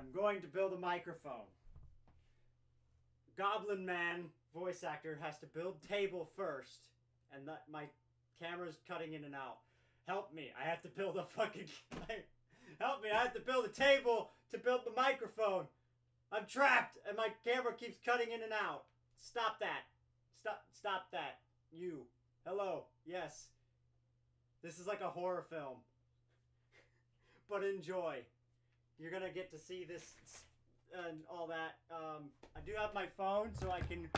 I'm going to build a microphone. Goblin Man voice actor has to build table first, and my camera's cutting in and out. Help me! I have to build a fucking. Help me! I have to build a table to build the microphone. I'm trapped, and my camera keeps cutting in and out. Stop that! Stop that! You. Hello. Yes. This is like a horror film. But enjoy. You're gonna get to see this and all that. I do have my phone, so I can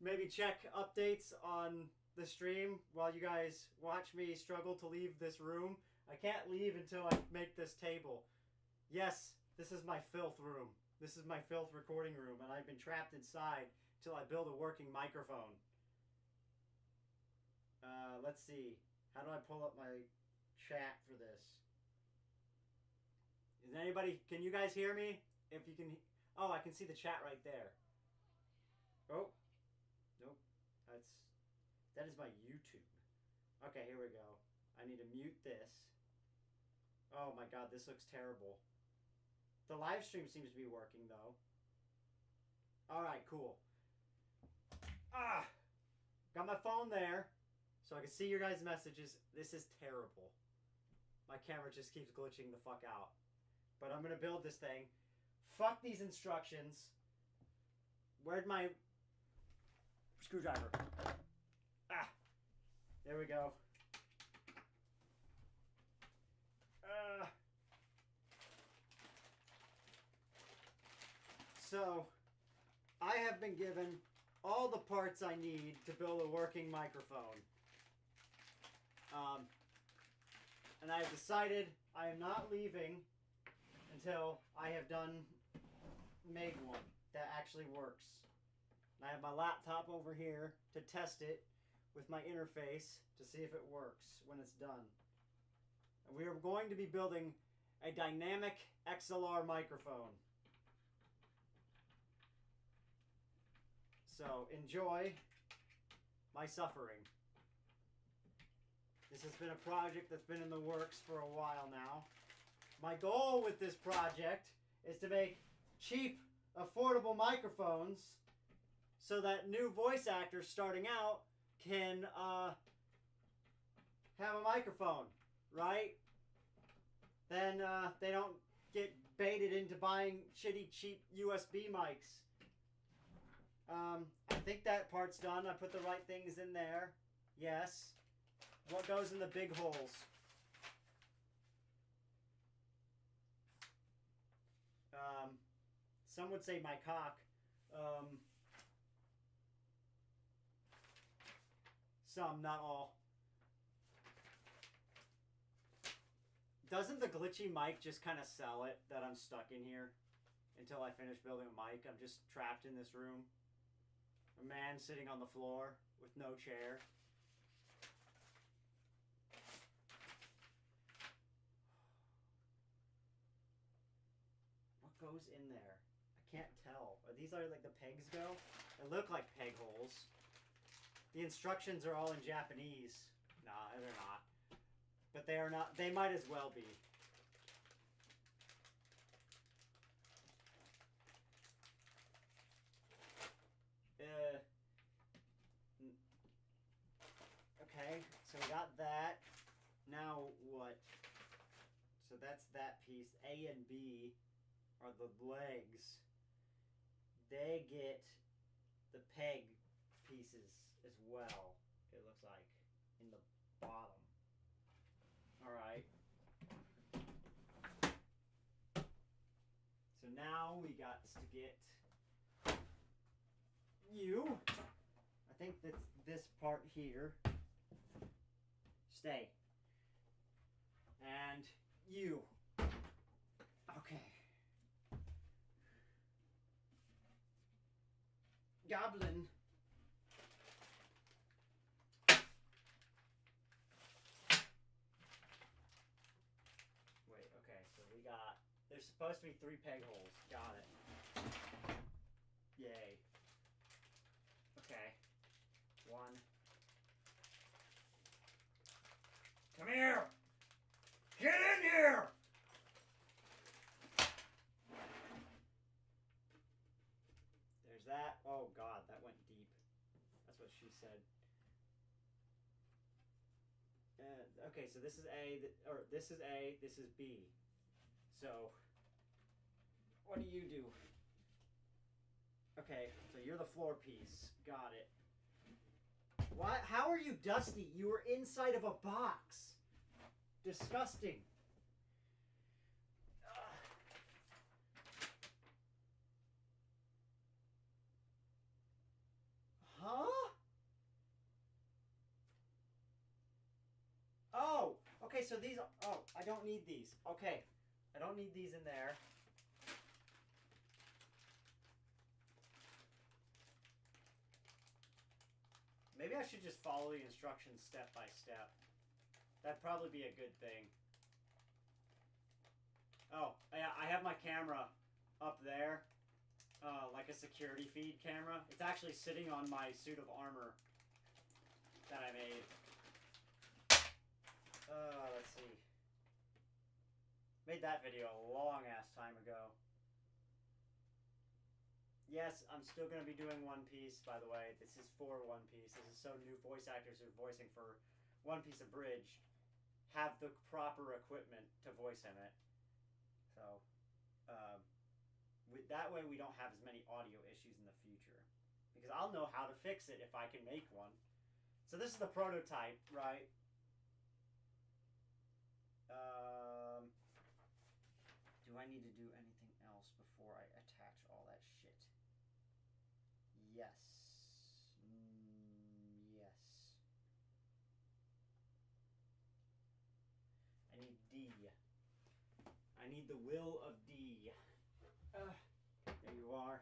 maybe check updates on the stream while you guys watch me struggle to leave this room. I can't leave until I make this table. Yes, this is my filth room. This is my filth recording room, and I've been trapped inside until I build a working microphone. Let's see. How do I pull up my chat for this? Is anybody, can you guys hear me? If you can, oh, I can see the chat right there. Oh, nope, that is my YouTube. Okay, here we go. I need to mute this. Oh my God, this looks terrible. The live stream seems to be working though. All right, cool. Got my phone there so I can see your guys' messages. This is terrible. My camera just keeps glitching the fuck out. But I'm gonna build this thing. Fuck these instructions. Where'd my screwdriver? There we go. So, I have been given all the parts I need to build a working microphone. And I have decided I am not leaving until I have made one that actually works. And I have my laptop over here to test it with my interface to see if it works when it's done. And we are going to be building a dynamic XLR microphone. So enjoy my suffering. This has been a project that's been in the works for a while now. My goal with this project is to make cheap, affordable microphones so that new voice actors starting out can have a microphone, right? Then they don't get baited into buying shitty, cheap USB mics. I think that part's done. I put the right things in there. Yes. What goes in the big holes? Some would say my cock. Some, not all. Doesn't the glitchy mic just kind of sell it that I'm stuck in here until I finish building a mic? I'm just trapped in this room. A man sitting on the floor with no chair. What goes in there? I can't tell. Are these like the pegs go? They look like peg holes. The instructions are all in Japanese. Nah, they're not. But they are not. They might as well be. Okay, so we got that. Now what? So that's that piece. A and B are the legs. They get the peg pieces as well, it looks like, in the bottom. Alright. So now we got to get you. I think that's this part here. Stay. And you. Okay. Goblin. Wait, okay, so we got, there's supposed to be 3 peg holes. Got it. Yay. Okay. 1. Come here! Get in here! what she said. Okay, so this is A, or this is A, this is B. So, what do you do? Okay, so you're the floor piece. Got it. Why? How are you dusty? You were inside of a box. Disgusting. Huh? Oh, okay, so these, oh, I don't need these. Okay, I don't need these in there. Maybe I should just follow the instructions step by step. That'd probably be a good thing. Oh, yeah, I have my camera up there, like a security feed camera. It's actually sitting on my suit of armor that I made. Let's see. Made that video a long ass time ago. Yes, I'm still going to be doing One Piece, by the way. This is for One Piece. This is so new voice actors who are voicing for One Piece Abridged have the proper equipment to voice in it. So, that way we don't have as many audio issues in the future. Because I'll know how to fix it if I can make one. So this is the prototype, right? Do I need to do anything else before I attach all that shit? Yes. Yes. I need D. I need the will of D. There you are.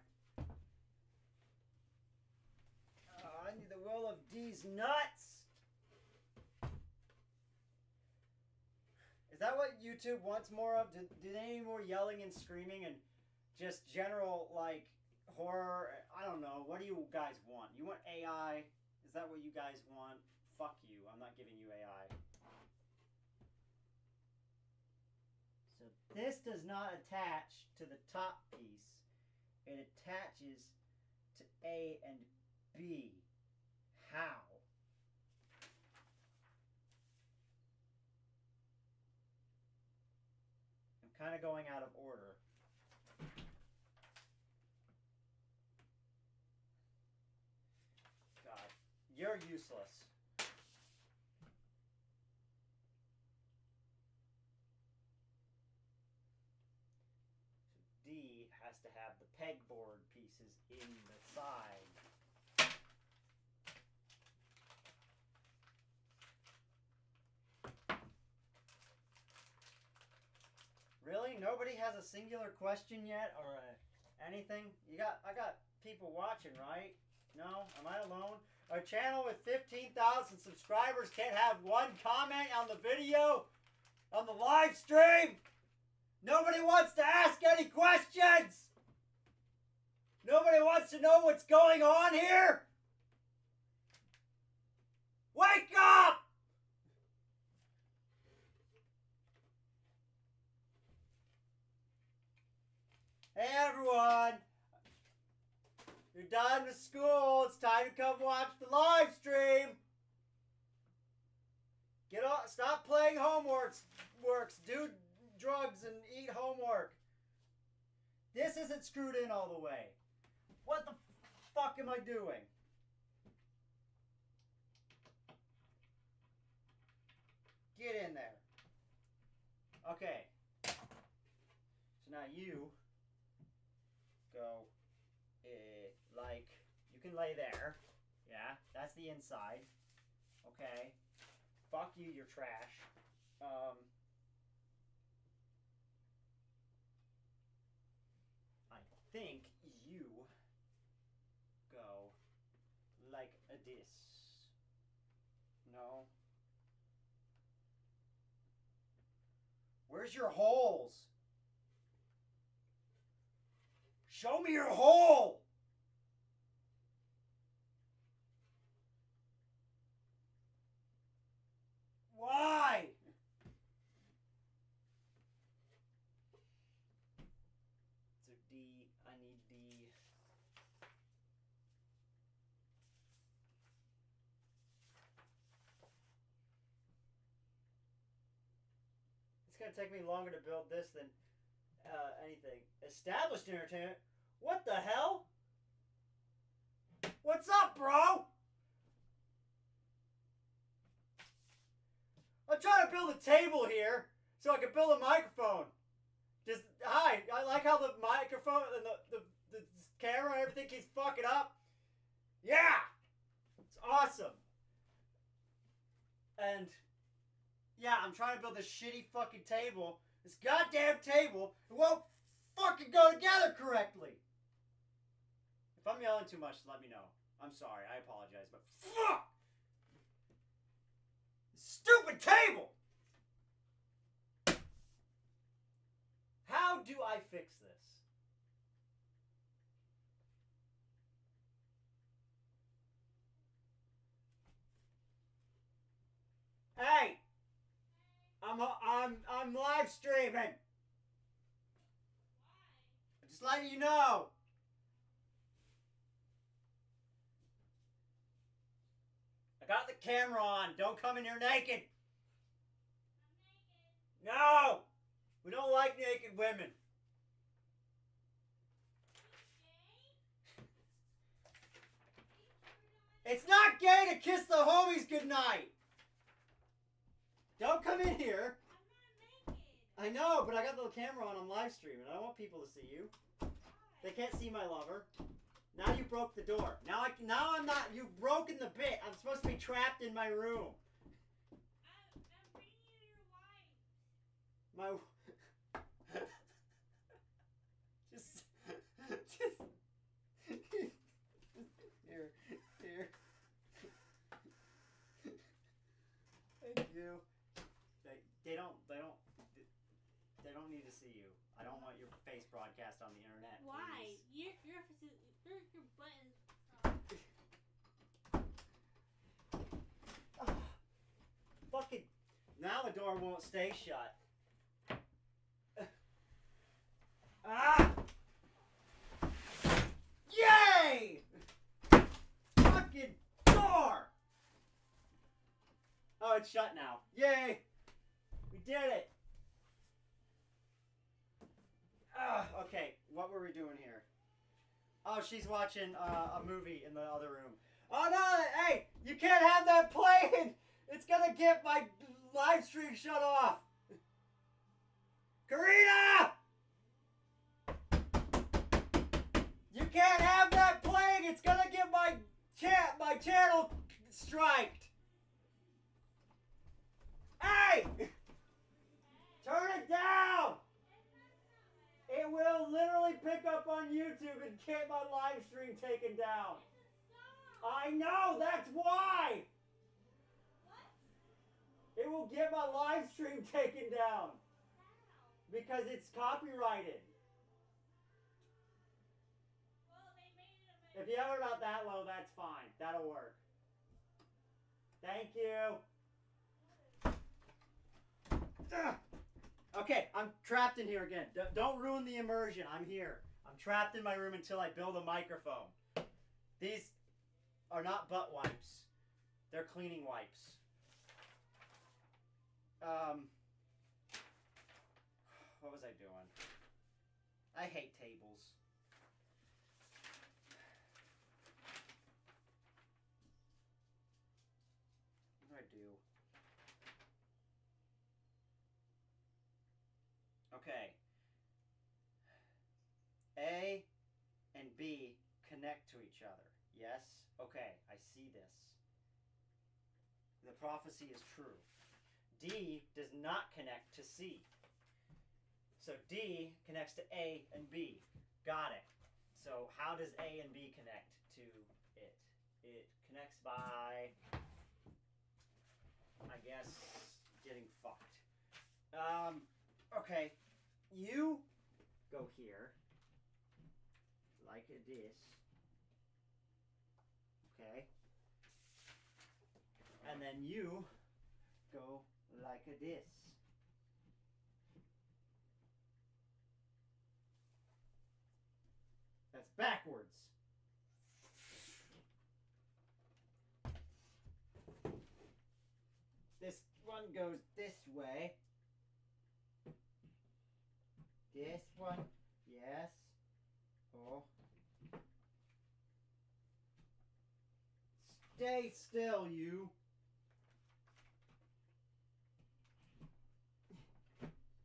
I need the will of D's nuts! Is that what YouTube wants more of? Do they need more yelling and screaming and just general, like, horror? I don't know. What do you guys want? You want AI? Is that what you guys want? Fuck you. I'm not giving you AI. So this does not attach to the top piece. It attaches to A and B. How? I'm kind of going out of order. God, you're useless. D has to have the pegboard pieces in the side. Really? Nobody has a singular question yet or anything? I got people watching, right? No? Am I alone? A channel with 15,000 subscribers can't have one comment on the video? On the live stream? Nobody wants to ask any questions! Nobody wants to know what's going on here? Wake up! Hey everyone! You're done with school. It's time to come watch the live stream. Get off. Stop playing homeworks. Do drugs and eat homework. This isn't screwed in all the way. What the fuck am I doing? Get in there. Okay. So now you go, like, you can lay there. Yeah, that's the inside. Okay. Fuck you, you're trash. I think you go like this. No. Where's your holes? Show me your hole! Why? So D, I need D. gonna take me longer to build this than anything. Established entertainment? What the hell? What's up, bro? I'm trying to build a table here so I can build a microphone. Just, hi, I like how the microphone and the camera and everything keeps fucking up. Yeah! It's awesome. And, yeah, I'm trying to build this shitty fucking table. This goddamn table. It won't fucking go together correctly. If I'm yelling too much, let me know. I'm sorry, I apologize, but fuck! Stupid table! How do I fix this? Hey! I'm live streaming. Just letting you know. I got the camera on. Don't come in here naked. No! We don't like naked women. It's not gay to kiss the homies goodnight. Don't come in here. I know, but I got the camera on. I'm live streaming. I don't want people to see you. They can't see my lover. Now you broke the door. Now I'm not. You've broken the bit. I'm supposed to be trapped in my room. I'm bringing you your wife. My. just. Here. Thank you. They don't need to see you. I don't want your face broadcast on the internet. Why? Your buttons. Fucking. Now the door won't stay shut. Ah! Yay! Fucking door! Oh, it's shut now. Yay! We did it! Okay, what were we doing here? Oh, she's watching a movie in the other room. Oh no! Hey! You can't have that playing! It's gonna get my live stream shut off! Karina! You can't have that playing! It's gonna get my channel striked! Hey! Turn it down! It will literally pick up on YouTube and get my live stream taken down. I know, that's why! What? It will get my live stream taken down. Because it's copyrighted. Well, they made it a If you have it about that low, that's fine. That'll work. Thank you. Ugh. Okay, I'm trapped in here again. Don't ruin the immersion. I'm here. I'm trapped in my room until I build a microphone. These are not butt wipes. They're cleaning wipes. What was I doing? I hate tables. What do I do? Okay. A and B connect to each other. Yes? Okay, I see this. The prophecy is true. D does not connect to C. So D connects to A and B. Got it. So how does A and B connect to it? It connects by, I guess, getting fucked. Okay. You go here, like this. Okay. And then you go like this. That's backwards. This one goes this way. This one. Yes. Oh. Stay still, you.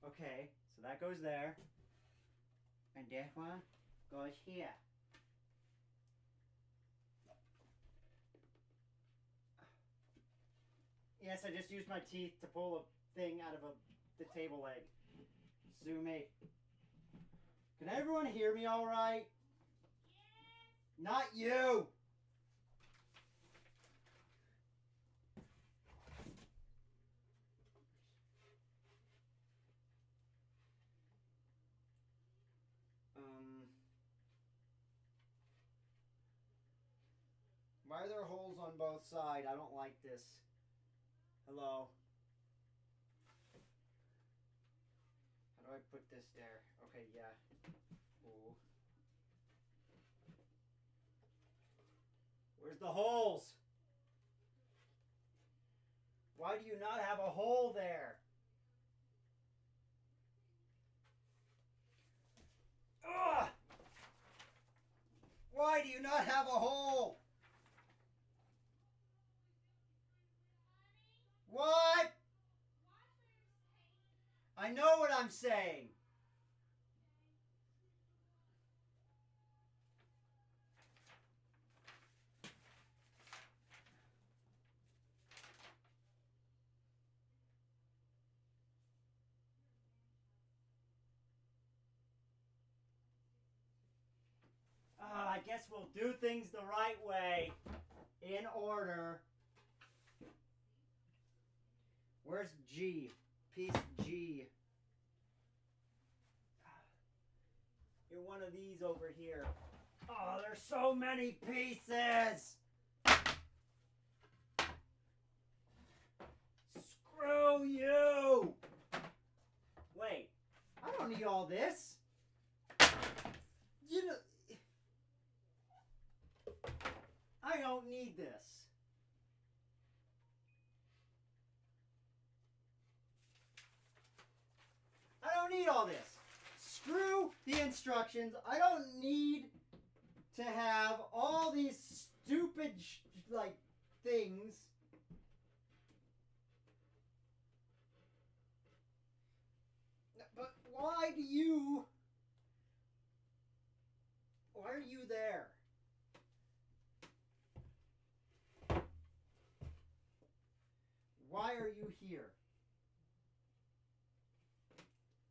Okay, so that goes there. And this one goes here. Yes, I just used my teeth to pull a thing out of the table leg. Sue me. Can everyone hear me all right? Yes. Not you! Why are there holes on both sides? I don't like this. Hello? How do I put this there? Okay, yeah. Ooh. Where's the holes? Why do you not have a hole there? Ugh! Why do you not have a hole? What? I know what I'm saying. I guess we'll do things the right way. In order. Where's G? Piece G. You're one of these over here. Oh, there's so many pieces! Screw you! Wait, I don't need all this. You know, I don't need this. I don't need all this. Screw the instructions. I don't need to have all these stupid, like, things. But why are you there? Why are you here?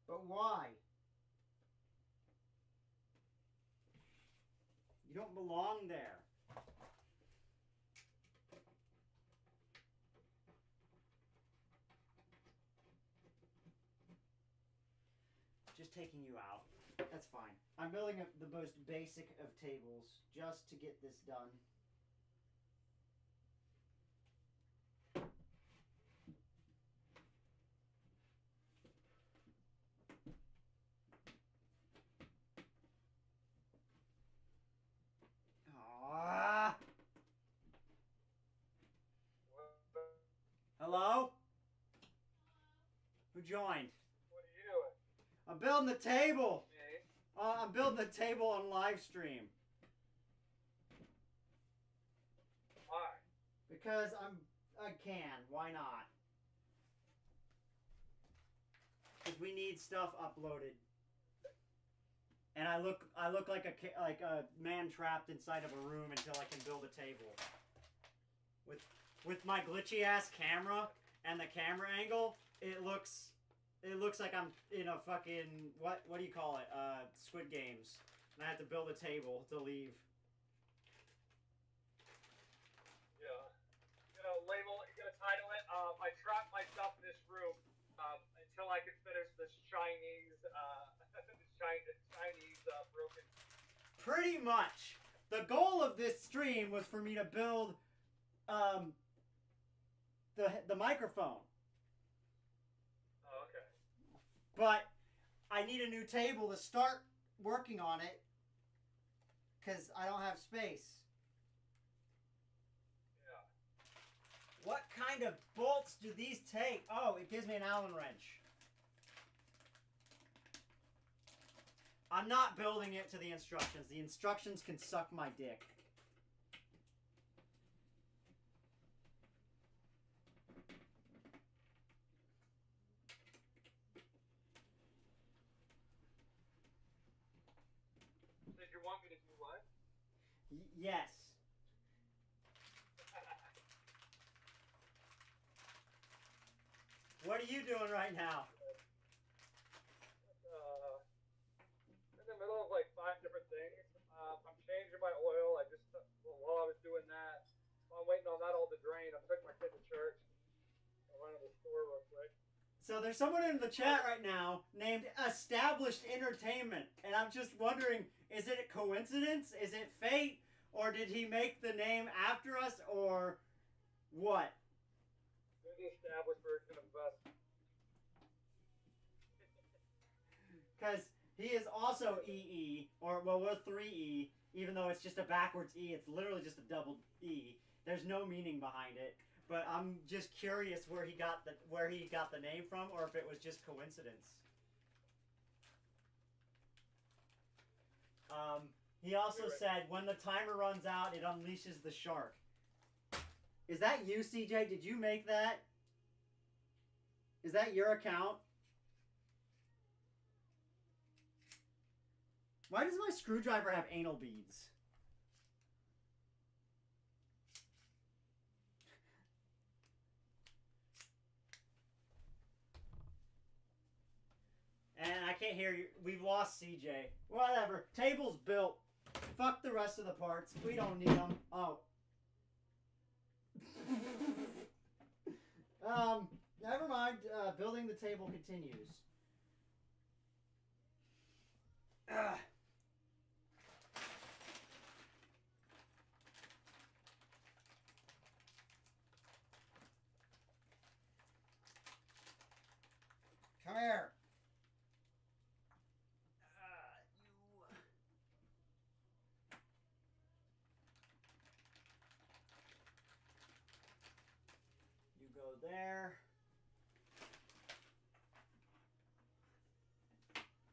But why? You don't belong there. Just taking you out. That's fine. I'm building up the most basic of tables just to get this done. Aww. Hello? Who joined? What are you doing? I'm building the table. Me? I'm building the table on live stream. Why? Because I can. Why not? Because we need stuff uploaded. And I look like a man trapped inside of a room until I can build a table. With my glitchy ass camera and the camera angle, it looks like I'm in a fucking what do you call it? Squid Games. And I have to build a table to leave. Yeah. You gotta title it. I trapped myself in this room until I can finish this Chinese broken. Pretty much. The goal of this stream was for me to build the microphone. Oh, okay. But I need a new table to start working on it because I don't have space. Yeah. What kind of bolts do these take? Oh, it gives me an Allen wrench. I'm not building it to the instructions. The instructions can suck my dick. Did you want me to do what? Yes. What are you doing right now? In the middle of like 5 different things. I'm changing my oil. While I was doing that, while I'm waiting on that all to drain, I'm taking my kid to church. I went to the store real quick. So there's someone in the chat right now named Established Entertainment, and I'm just wondering, is it a coincidence? Is it fate? Or did he make the name after us, or what? They're the established version of us. Because he is also EE, or, well, we're 3E, even though it's just a backwards E. It's literally just a double E. There's no meaning behind it. But I'm just curious where he got the name from, or if it was just coincidence. He also said, when the timer runs out, it unleashes the shark. Is that you, CJ? Did you make that? Is that your account? Why does my screwdriver have anal beads? And I can't hear you. We've lost CJ. Whatever. Table's built. Fuck the rest of the parts. We don't need them. Oh. Never mind. Building the table continues. Come here. You go there.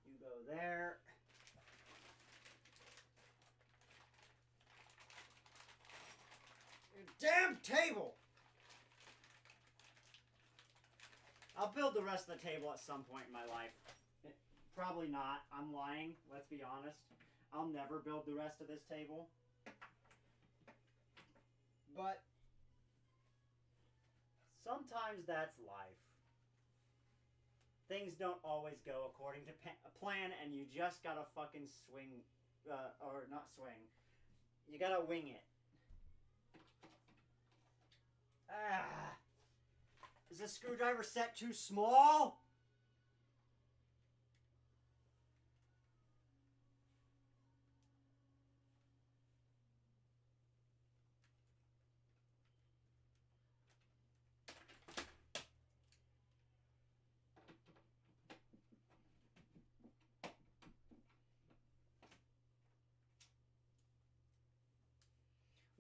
You go there. Damn table! I'll build the rest of the table at some point in my life. Probably not. I'm lying. Let's be honest. I'll never build the rest of this table. But sometimes that's life. Things don't always go according to plan, and you just gotta fucking swing, or not swing. You gotta wing it. Ah. Is this screwdriver set too small?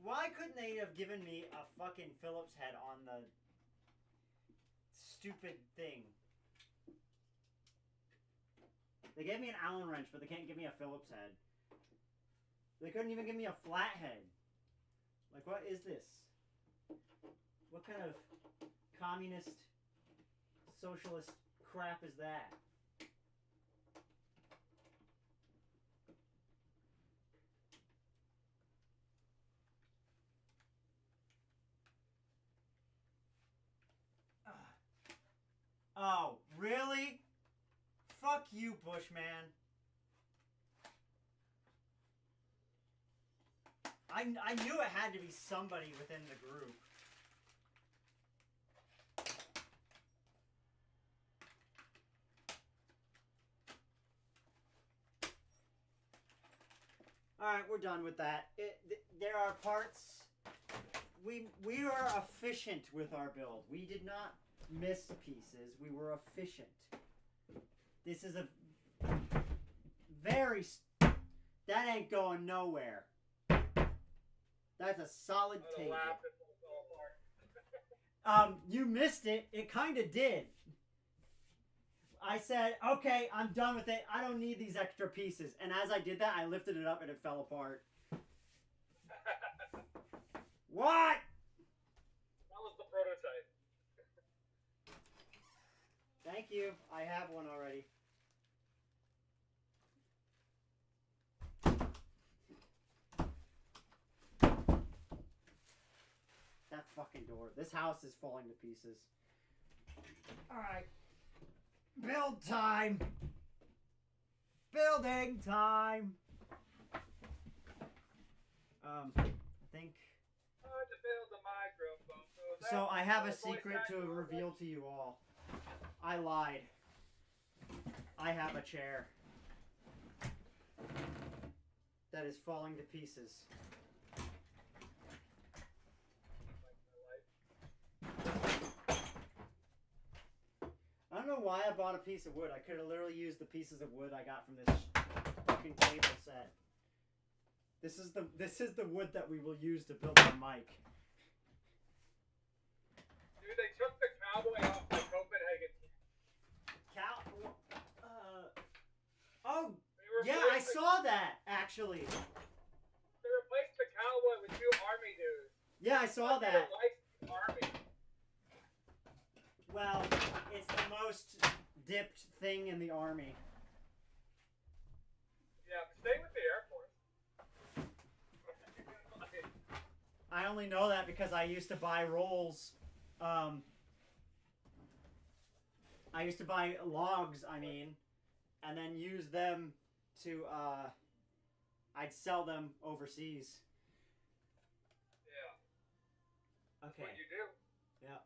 Why couldn't they have given me a fucking Phillips head on the stupid thing? They gave me an Allen wrench, but they can't give me a Phillips head. They couldn't even give me a flathead. Like, what is this? What kind of communist, socialist crap is that? Oh, really? Fuck you, Bushman. I knew it had to be somebody within the group. Alright, we're done with that. There are parts... We are efficient with our build. We did not miss pieces. We were efficient. This is a very... That ain't going nowhere. That's a solid table. You missed it. It kind of did. I said, okay, I'm done with it. I don't need these extra pieces. And as I did that, I lifted it up and it fell apart. What? That was the prototype. Thank you. I have one already. That fucking door. This house is falling to pieces. Alright. Build time. Building time. I think... To build a microphone. So I have a secret to reveal to you all. I lied. I have a chair that is falling to pieces. I don't know why I bought a piece of wood. I could have literally used the pieces of wood I got from this fucking table set. This is the wood that we will use to build our mic. Dude, they took the cowboy off my Copenhagen. Oh, yeah, I saw that, actually. They replaced the cowboy with 2 army dudes. Yeah, I saw that. Army. Well, it's the most dipped thing in the army. Yeah, but stay with the Air Force. I only know that because I used to buy rolls. I used to buy logs, and then use them to, I'd sell them overseas. Yeah. Okay. That's what you do. Yeah.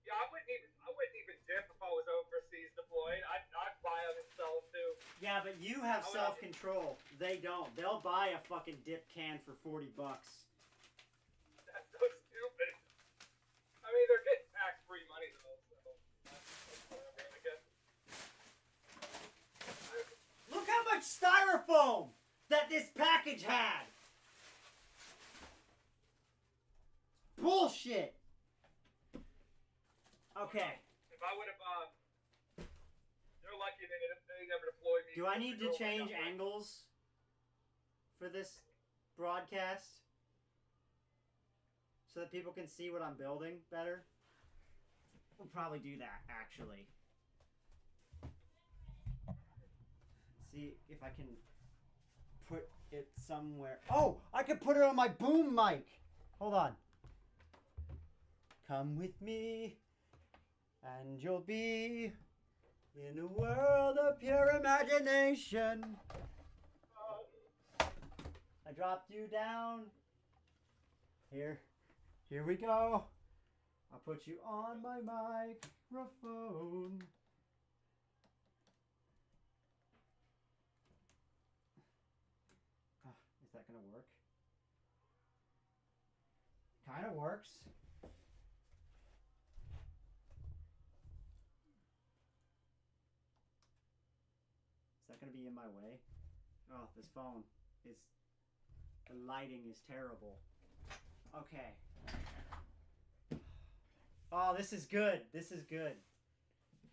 Yeah, I wouldn't even dip if I was overseas deployed. I'd buy them and sell them too. Yeah, but you have self-control. They don't. They'll buy a fucking dip can for $40. That's so stupid. I mean, they're getting tax-free money though, so that's whatever, I guess. Look how much styrofoam that this package had. Bullshit. Okay. If I would have, they're lucky they never deployed me. Do I need to change angles for this broadcast so that people can see what I'm building better? We'll probably do that, actually. See if I can put it somewhere. Oh, I could put it on my boom mic. Hold on. Come with me, and you'll be in a world of pure imagination. I dropped you down. Here we go. I'll put you on my microphone. Is that gonna work? Kinda works. Is that gonna be in my way? Oh, this phone is... The lighting is terrible. Okay. Oh, this is good. This is good.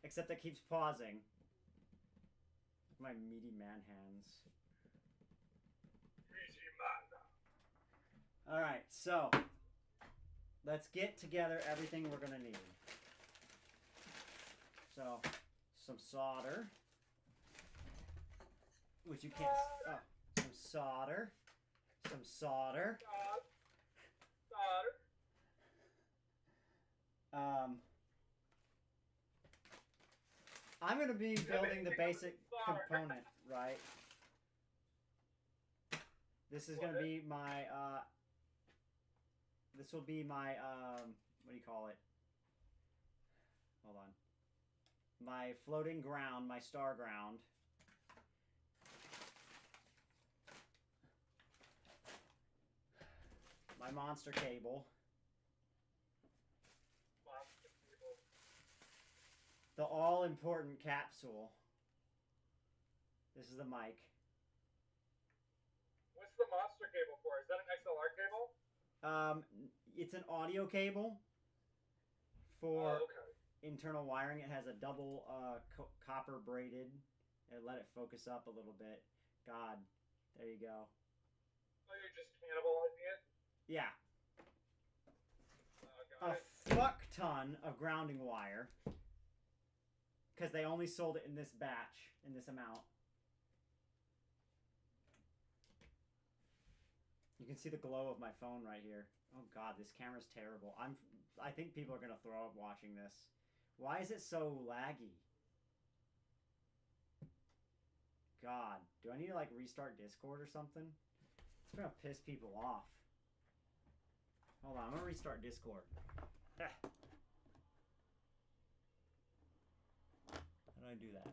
Except it keeps pausing. My meaty man hands. Alright, so let's get together everything we're gonna need. So, some solder. Which you can't... Oh, some solder. Some solder. I'm gonna be building the basic component, right? This is gonna be my, this will be my, what do you call it? Hold on. My floating ground, my star ground. My monster cable. The all-important capsule. This is the mic. What's the monster cable for? Is that an XLR cable? It's an audio cable for... Oh, okay. internal wiring. It has a double copper braided. And let it focus up a little bit. God, there you go. Oh, you're just cannibalizing it? Yeah. Got A it. fuck ton of grounding wire. Because they only sold it in this batch, in this amount. You can see the glow of my phone right here. Oh god, this camera's terrible. I think people are gonna throw up watching this. Why is it so laggy? God, do I need to like restart Discord or something? It's gonna piss people off. Hold on, I'm gonna restart Discord. How do I do that?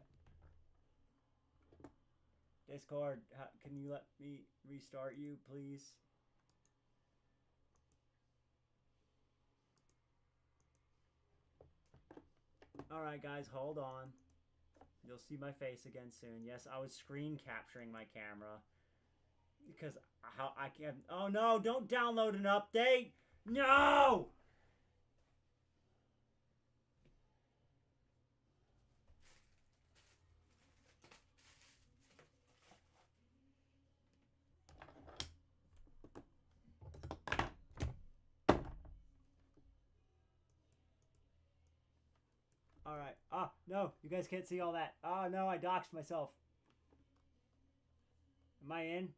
Discord, can you let me restart you, please? Alright guys, hold on. You'll see my face again soon. Yes, I was screen capturing my camera. Because how I can't... Oh no, don't download an update! No! Alright. Ah, no, you guys can't see all that. Oh no, I doxed myself. Am I in?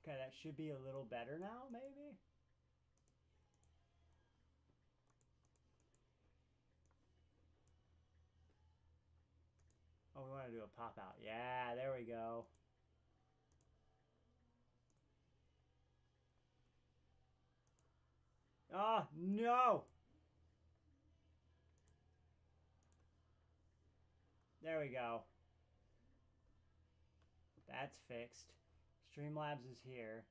Okay, that should be a little better now, maybe? Oh, we want to do a pop out. Yeah, there we go. Oh, no! There we go. That's fixed. Streamlabs is here.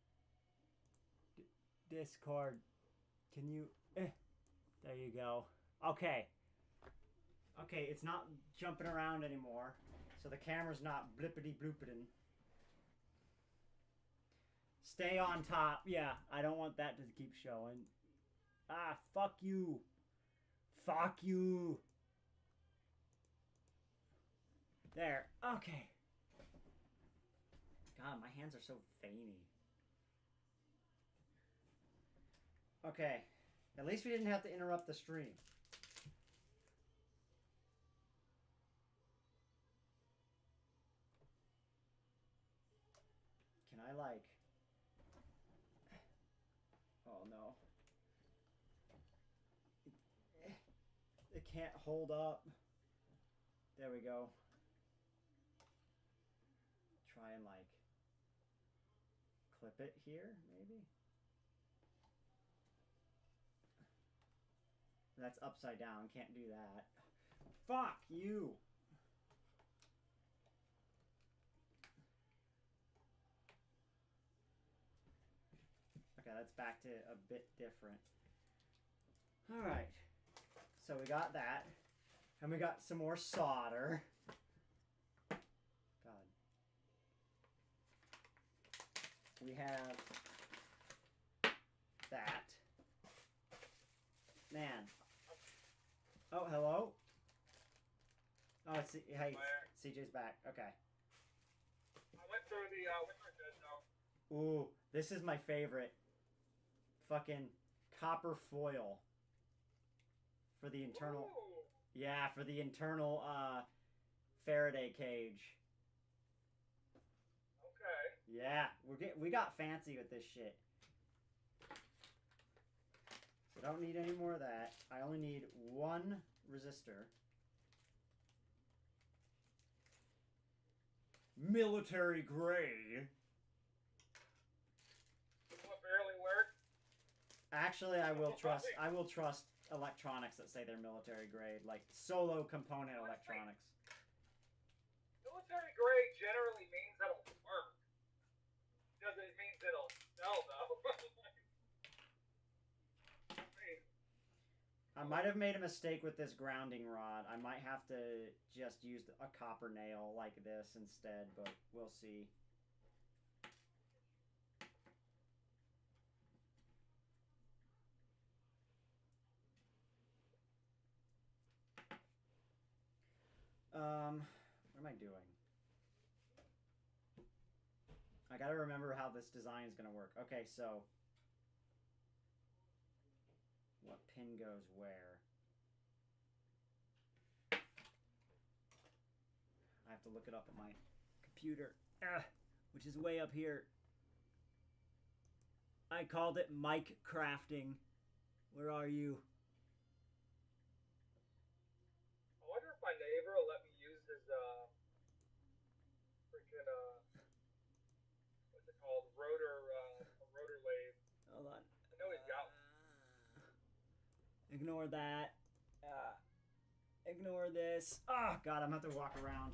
Discord, can you... There you go. Okay. Okay, it's not jumping around anymore. So the camera's not blippity blooping. Stay on top. Yeah, I don't want that to keep showing. Ah, fuck you. Fuck you. There. Okay. God, my hands are so veiny. Okay. At least we didn't have to interrupt the stream. Can I, like... Oh, no. It can't hold up. There we go. Try and, like... clip it here, maybe? That's upside down. Can't do that. Fuck you! Okay, that's back to a bit different. Alright. So we got that. And we got some more solder. God. We have that. Man. Oh, hello? Oh, it's hey, CJ's back. Okay. I went through the winter now. Ooh, this is my favorite. Fucking copper foil. For the internal... Ooh. Yeah, for the internal Faraday cage. Okay. Yeah, we got fancy with this shit. So don't need any more of that. I only need one resistor. Military grade. What barely worked? Actually, I will trust electronics that say they're military grade, like solo component electronics. Military grade generally means it'll work. Doesn't mean it'll sell though. I might have made a mistake with this grounding rod. I might have to just use a copper nail like this instead, but we'll see. What am I doing? I gotta remember how this design is gonna work. Okay, so what pin goes where? I have to look it up on my computer, which is way up here. I called it mic crafting. Where are you? I wonder if my neighbor will let me use his freaking what's it called, rotor lathe. Hold on. I know he's got one. Ignore that. Ignore this. Oh, God, I'm going to have to walk around.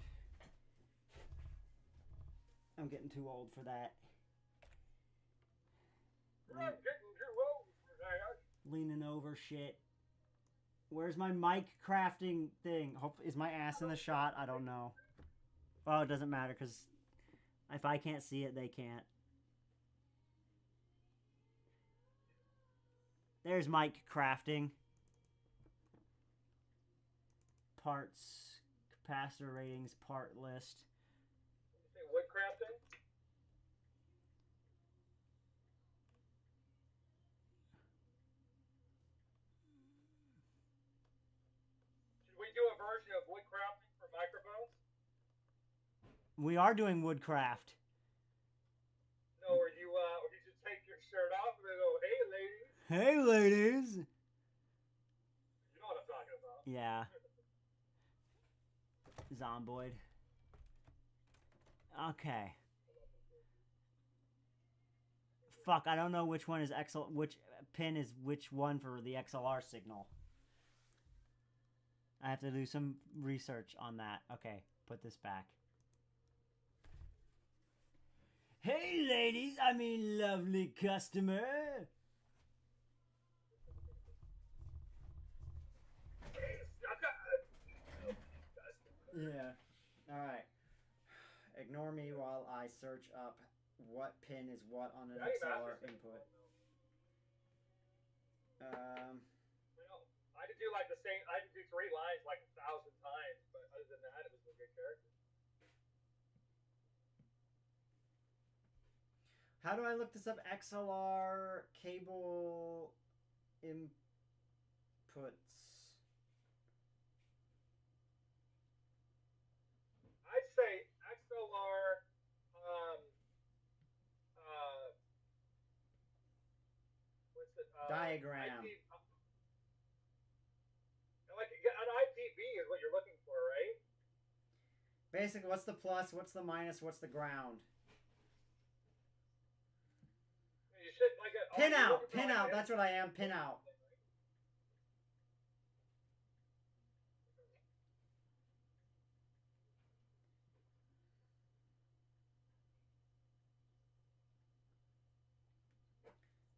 I'm getting too old for that. I'm getting too old for that. Leaning over shit. Where's my mic crafting thing? Is my ass in the shot? I don't know. Oh, it doesn't matter because if I can't see it, they can't. There's mic crafting. Parts, capacitor ratings, part list. You say wood crafting? Should we do a version of wood crafting for microphones? We are doing woodcraft. No, or you just take your shirt off and then go, "Hey, ladies." Hey, ladies. You know what I'm talking about. Yeah. Zomboid. Okay. Fuck, I don't know which one is which pin is which one for the XLR signal. I have to do some research on that. Okay, put this back. Hey, ladies, I mean lovely customer. Yeah. All right. Ignore me while I search up what pin is what on an XLR input. I did do like the same. I did do 3 lines like 1,000 times, but other than that, it was a good character. How do I look this up? XLR cable inputs. I'd say XLR, what's it? Diagram. Like an IPB is what you're looking for, right? Basically, what's the plus? What's the minus? What's the ground? You should like pin out. Pin out. That's what I am. Pin out.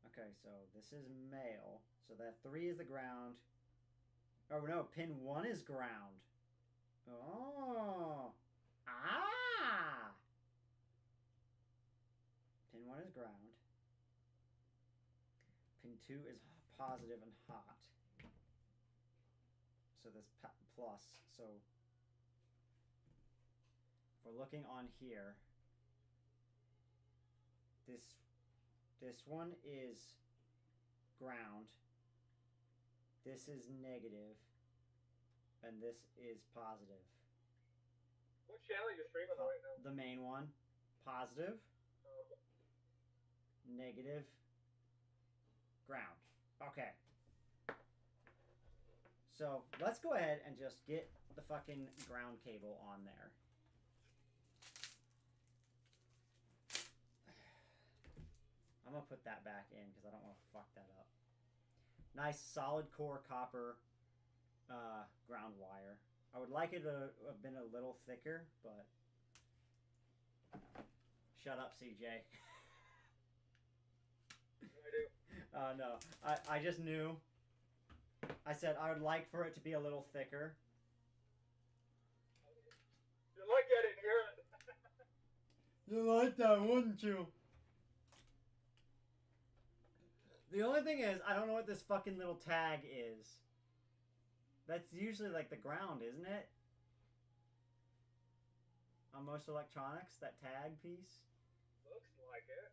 Okay, so this is male. So that 3 is the ground. Oh no, pin 1 is ground. Oh. Ah. Pin 1 is ground. Pin 2 is positive and hot. So this plus. So if we're looking on here, this one is ground. This is negative, and this is positive. What channel are you streaming on right now? The main one. Positive, negative, ground. Okay. So let's go ahead and just get the fucking ground cable on there. I'm gonna put that back in because I don't want to fuck that up. Nice solid core copper ground wire. I would like it to have been a little thicker, but shut up, CJ. I do. No, I just knew. I said I would like for it to be a little thicker. You look at it and hear it. You like that, wouldn't you? The only thing is, I don't know what this fucking little tag is. That's usually like the ground, isn't it? on most electronics, that tag piece. Looks like it.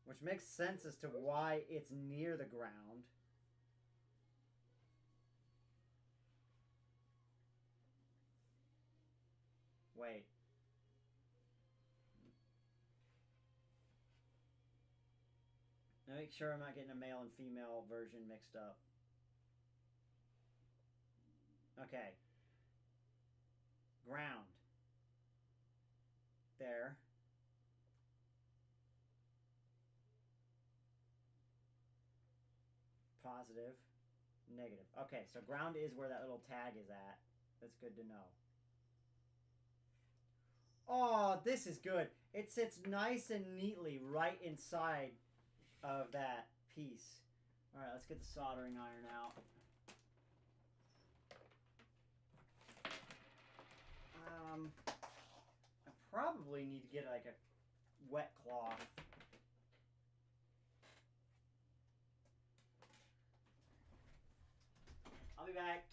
Which makes sense as to why it's near the ground. Wait. Make sure I'm not getting a male and female version mixed up. Okay. Ground. There. Positive. Negative. Okay, so ground is where that little tag is at. That's good to know. Oh, this is good. It sits nice and neatly right inside of that piece. Alright, let's get the soldering iron out. I probably need to get like a wet cloth. I'll be back.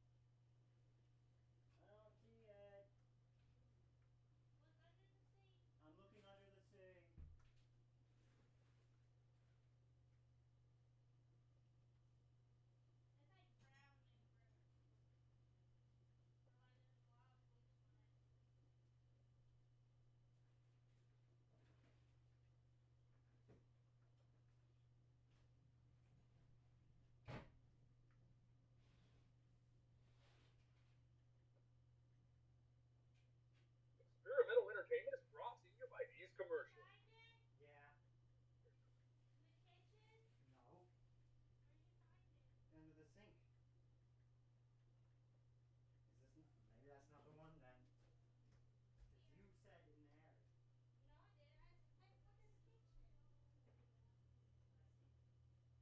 There's a big cloth under the sink. I don't see it. Look under the sink. I'm looking under the sink. It's like brown and gray. Or like the cloth looks like. Experimental entertainment is brought to you by these commercials. Find it Yeah. in the kitchen. No. Where'd you find it? Under the sink. Is this not? Maybe that's not the one then. Because you said in there. No, I did. I put it in the kitchen. What strainer? I don't know these that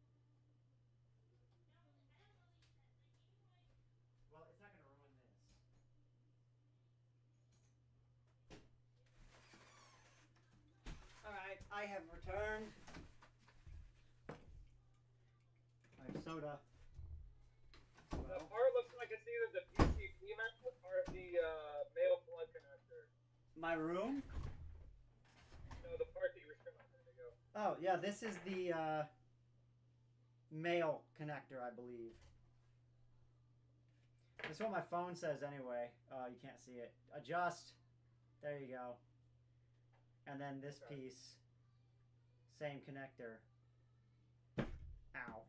like anyway. Well, it's not going to ruin this. Alright, I have returned. I have soda. The part looks like it's either the PCP method or the male plug connector. My room? No, the part that you were stripping. There you go. Oh, yeah, this is the male connector, I believe. That's what my phone says anyway. You can't see it. Adjust. There you go. And then this piece. Same connector. Ow.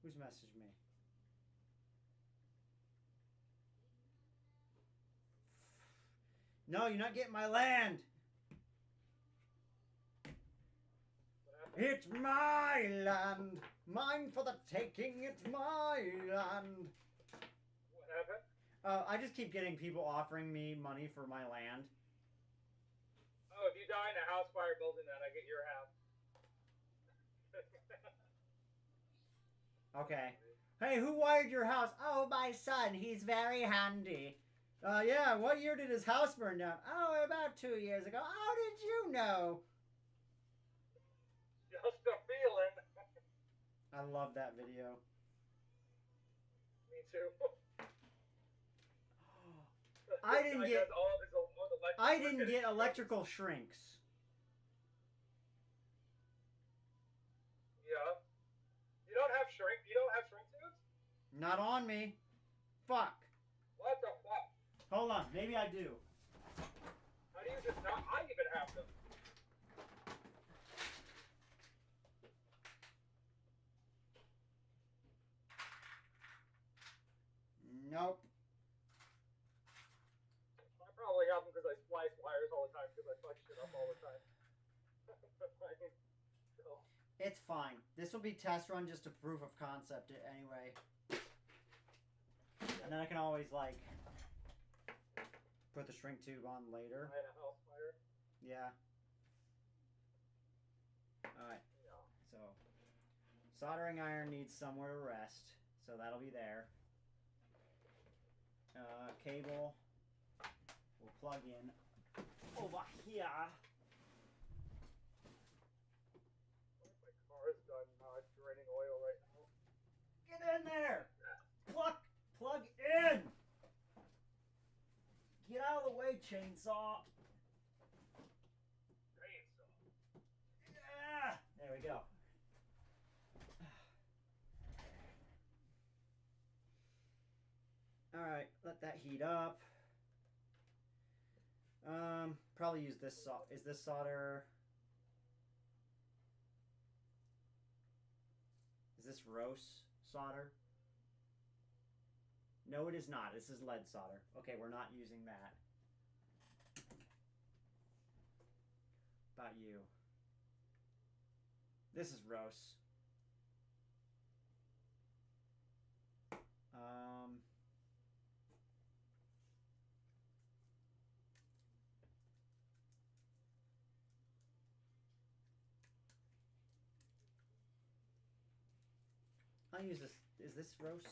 Who's messaged me? No, you're not getting my land. It's my land. Mine for the taking. It's my land. What happened? I just keep getting people offering me money for my land. Oh, if you die in a house fire building that, I get your half. Okay. Hey, who wired your house? Oh, my son. He's very handy. Yeah, what year did his house burn down? Oh, about 2 years ago. How did you know? Just a feeling. I love that video. Me too. I didn't Guy get- does all of his own electric I work didn't and get he- electrical shrinks. Yeah. You don't have shrink. You don't have shrink suits. Not on me. Fuck. What the fuck? Hold on. Maybe I do. How'd do you just not? I even have them. Nope. I probably have them because I splice wires all the time because I fuck shit up all the time. So. It's fine. This will be test run just to proof of concept it anyway. And then I can always like put the shrink tube on later. I had a house fire. Yeah. Alright. Yeah. So soldering iron needs somewhere to rest. So that'll be there. Cable will plug in over here. My car's done draining oil right now. Get in there! Plug in! Get out of the way, chainsaw! Yeah! There we go. Alright, let that heat up. Probably use this is this solder? Is this Rose solder? No, it is not. This is lead solder. Okay, we're not using that. About you. This is Rose. I'll use this. Is this Rose?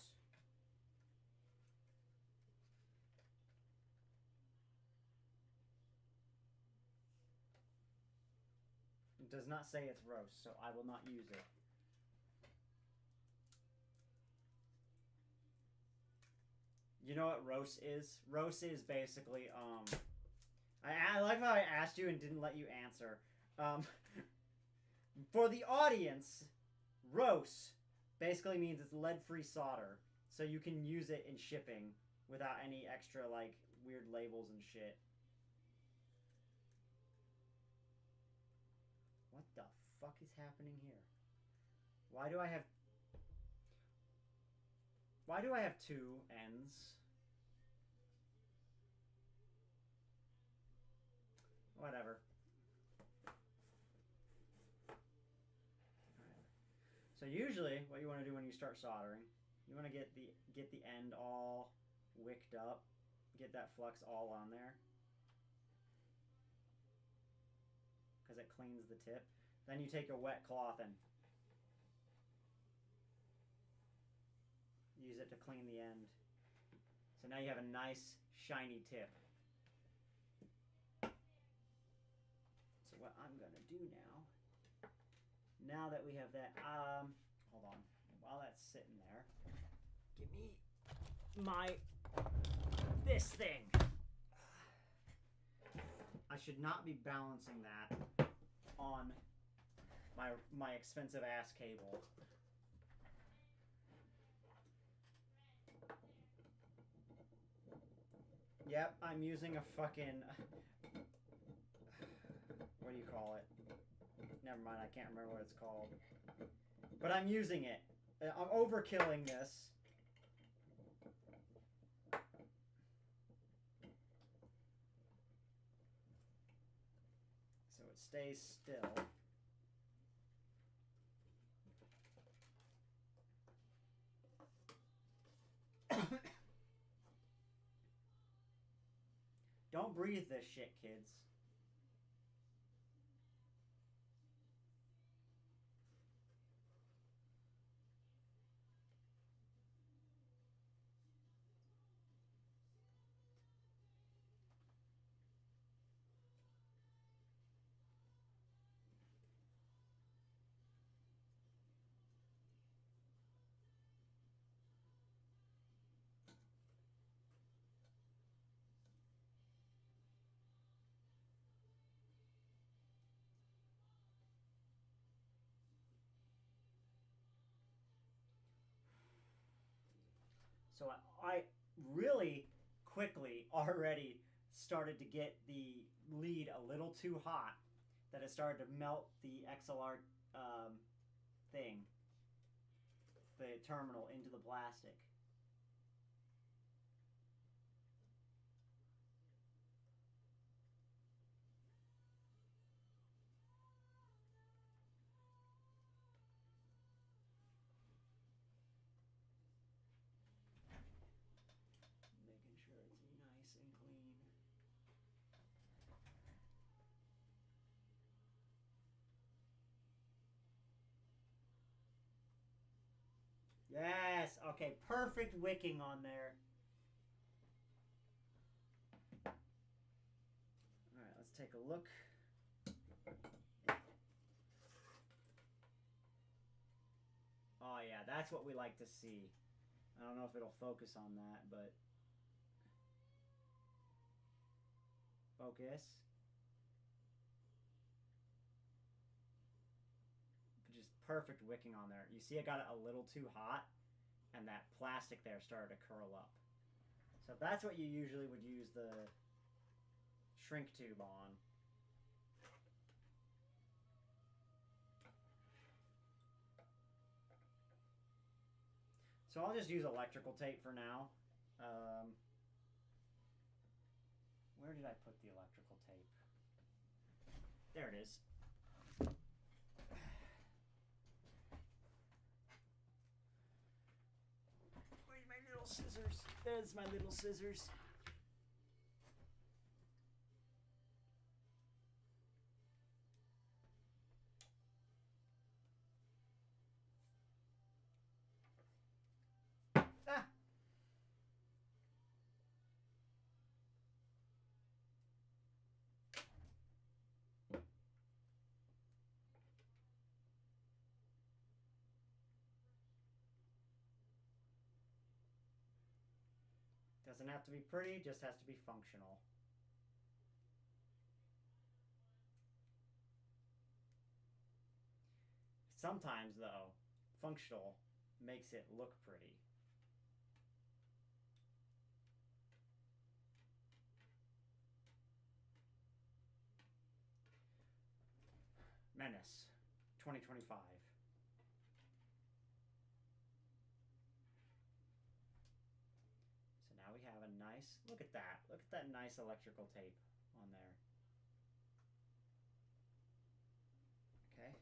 It does not say it's Rose, so I will not use it. You know what Rose is? Rose is basically, I like how I asked you and didn't let you answer. For the audience, Rose basically means it's lead-free solder, so you can use it in shipping without any extra, like, weird labels and shit. What the fuck is happening here? Why do I have two ends? Whatever. So usually, what you want to do when you start soldering, you want to get the end all wicked up, get that flux all on there, because it cleans the tip. Then you take a wet cloth and use it to clean the end. So now you have a nice shiny tip. So what I'm gonna do now that we have that, hold on, while that's sitting there, give me this thing. I should not be balancing that on my expensive ass cable. Yep, I'm using a fucking, what do you call it? Never mind, I can't remember what it's called. But I'm using it. I'm overkilling this. So it stays still. Don't breathe this shit, kids. So I really quickly already started to get the lead a little too hot, that it started to melt the XLR thing, the terminal, into the plastic. Making sure it's nice and clean. Yes. Okay. Perfect wicking on there. All right. Let's take a look. Oh yeah, that's what we like to see. I don't know if it'll focus on that, but focus. Just perfect wicking on there. You see I got it a little too hot, and that plastic there started to curl up. So that's what you usually would use the shrink tube on. So I'll just use electrical tape for now. Where did I put the electrical tape? There it is. Where's my little scissors? There's my little scissors. Ah! Doesn't have to be pretty, just has to be functional. Sometimes, though, functional makes it look pretty. Menace, 2025. So now we have a nice, look at that nice electrical tape on there. Okay.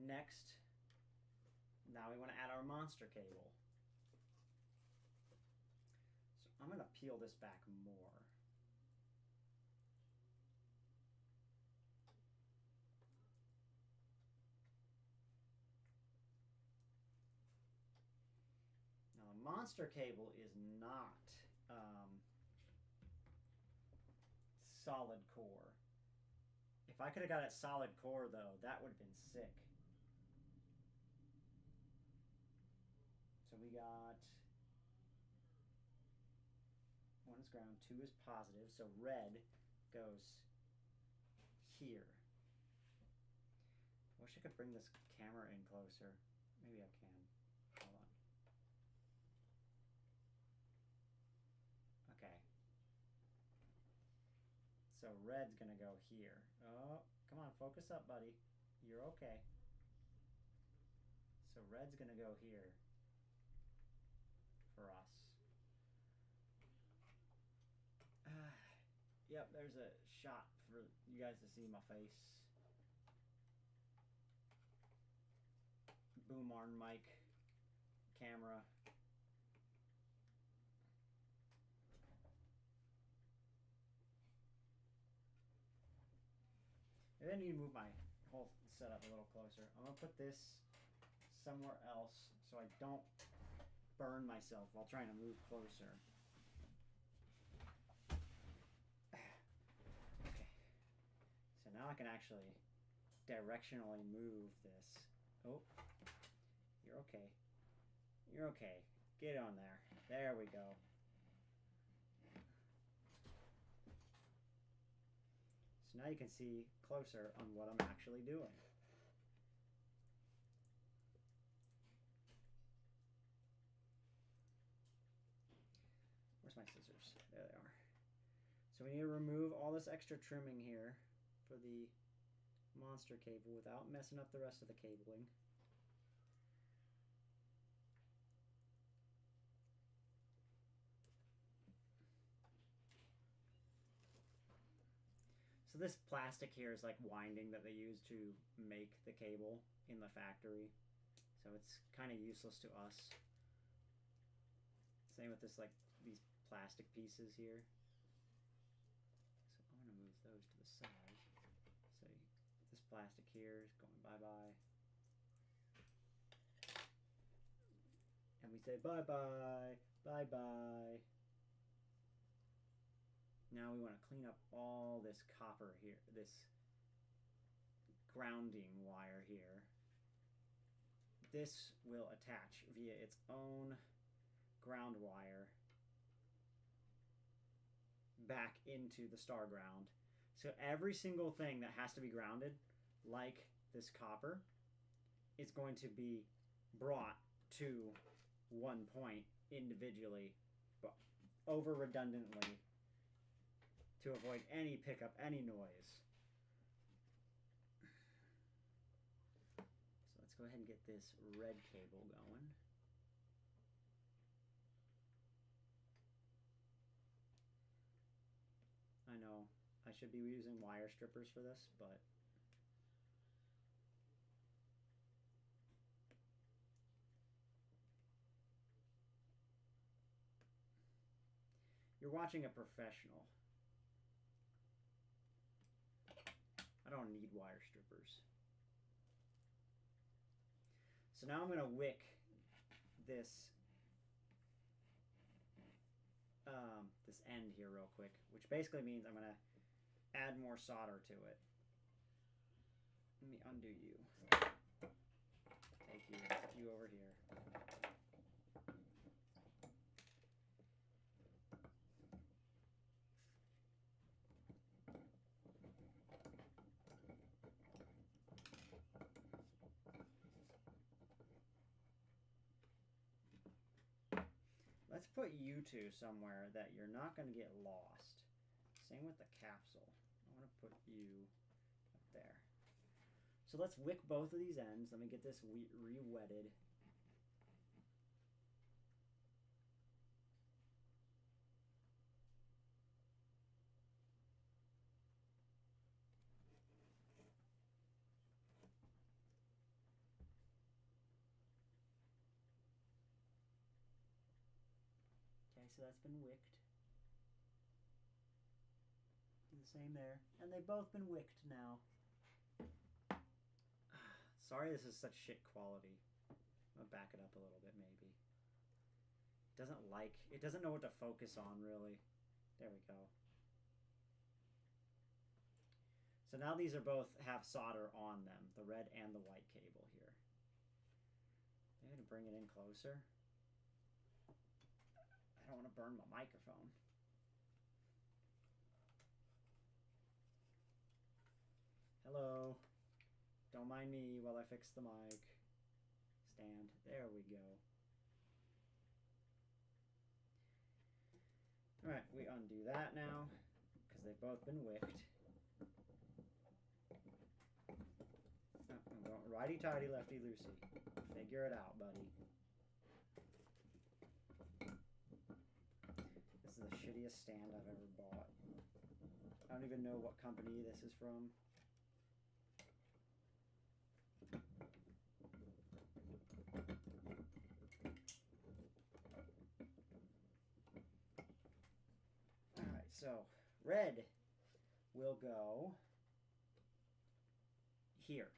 Next, now we want to add our monster cable. So I'm going to peel this back more. Now the monster cable is not solid core. If I could have got it solid core though, that would have been sick. So we got 1 is ground, 2 is positive, so red goes here. I wish I could bring this camera in closer. Maybe I can. Hold on. Okay. So red's gonna go here. Oh, come on, focus up, buddy. You're okay. So red's gonna go here for us. Yep, there's a shot for you guys to see my face. Boom arm mic camera. And then you move my whole setup a little closer. I'm gonna put this somewhere else so I don't burn myself while trying to move closer. Okay. So now I can actually directionally move this. Oh, you're okay. You're okay. Get on there. There we go. So now you can see closer on what I'm actually doing. Where's my scissors? There they are. So we need to remove all this extra trimming here for the monster cable without messing up the rest of the cabling. So this plastic here is like winding that they use to make the cable in the factory. So it's kind of useless to us. Same with this, like these plastic pieces here. So I'm gonna move those to the side. So this plastic here is going bye-bye. And we say bye-bye, bye-bye. Now we want to clean up all this copper here, this grounding wire here. This will attach via its own ground wire back into the star ground. So every single thing that has to be grounded, like this copper, is going to be brought to one point individually, but over redundantly, to avoid any pickup, any noise. So let's go ahead and get this red cable going. I know I should be using wire strippers for this, but you're watching a professional. I don't need wire strippers. So now I'm going to wick this this end here real quick, which basically means I'm going to add more solder to it. Let me undo you. Take you, put you over here. Let's put you two somewhere that you're not going to get lost. Same with the capsule. I want to put you up there. So let's wick both of these ends. Let me get this re-wetted. So that's been wicked. Do the same there. And they've both been wicked now. Sorry this is such shit quality. I'm gonna back it up a little bit maybe. It doesn't know what to focus on really. There we go. So now these are both have solder on them, the red and the white cable here. I'm gonna bring it in closer. I don't want to burn my microphone. Hello. Don't mind me while I fix the mic stand. There we go. Alright, we undo that now, because they've both been wicked. Oh, I'm going righty-tighty, lefty-loosey. Figure it out, buddy. This is the shittiest stand I've ever bought. I don't even know what company this is from. Alright, so red will go here.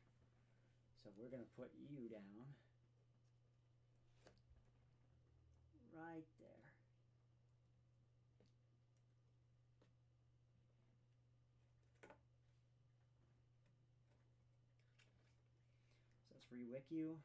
So we're going to put you down right there. So let's re-wick you.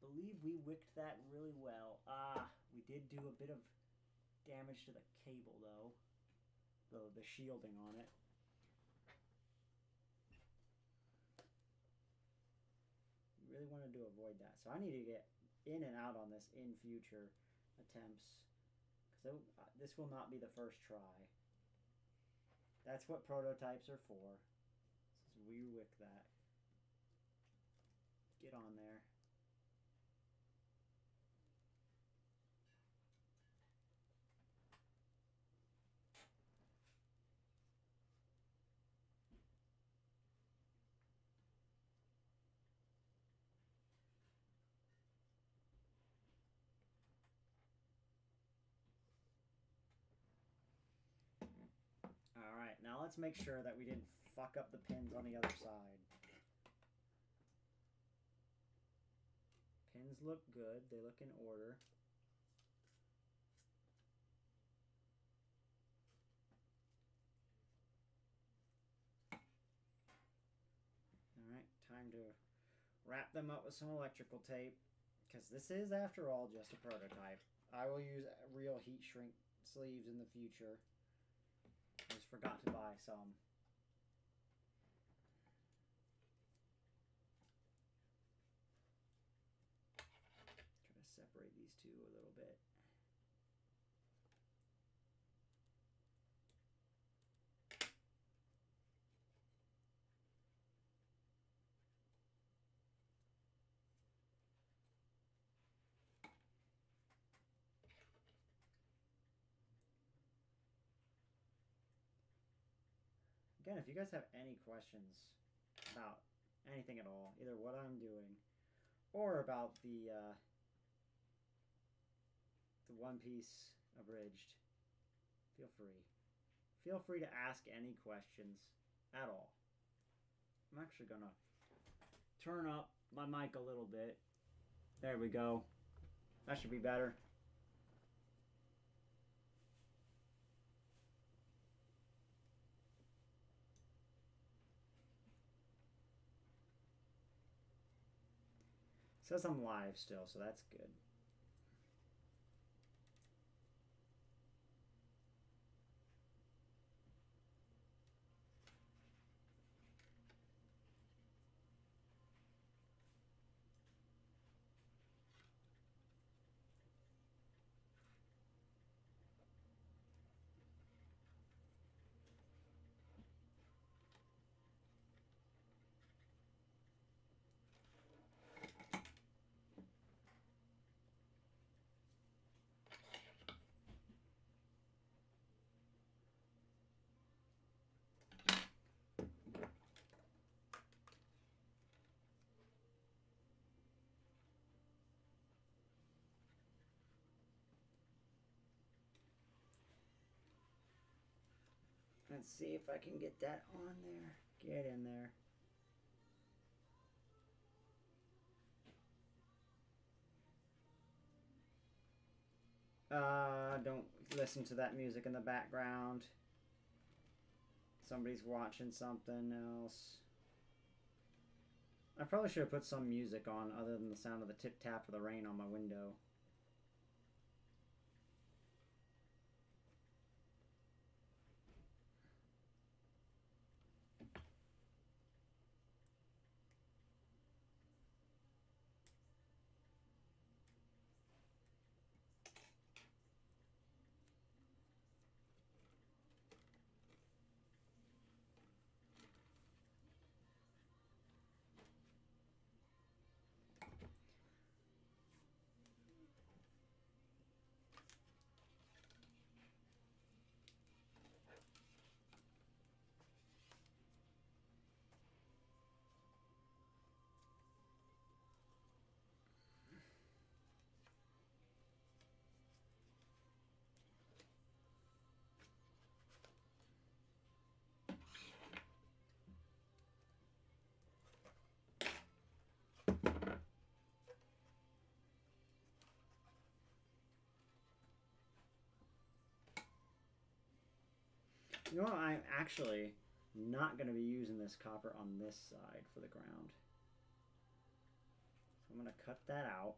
believe we wicked that really well. We did do a bit of damage to the cable, though. The shielding on it. You really wanted to avoid that. So I need to get in and out on this in future attempts. Because this will not be the first try. That's what prototypes are for. So we wick that. Get on there. Alright, now let's make sure that we didn't fuck up the pins on the other side. Pins look good. They look in order. Alright, time to wrap them up with some electrical tape. Because this is, after all, just a prototype. I will use real heat shrink sleeves in the future. I just forgot to buy some. Try to separate these two a little bit. Again, if you guys have any questions about anything at all, either what I'm doing or about the One Piece abridged, feel free. Feel free to ask any questions at all. I'm actually gonna turn up my mic a little bit. There we go. That should be better. It says I'm live still, so that's good. Let's see if I can get that on there. Get in there. Don't listen to that music in the background. Somebody's watching something else. I probably should have put some music on other than the sound of the tip-tap of the rain on my window. You know what? I'm actually not going to be using this copper on this side for the ground. So I'm going to cut that out.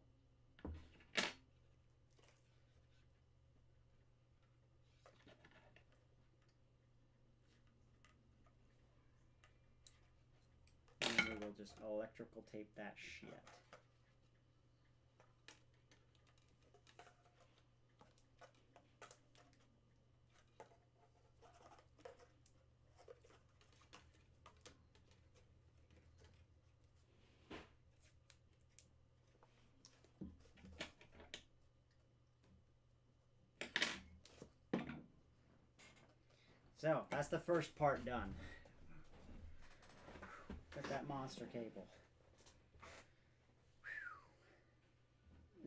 And then we will just electrical tape that shit. So, that's the first part done. Got that monster cable.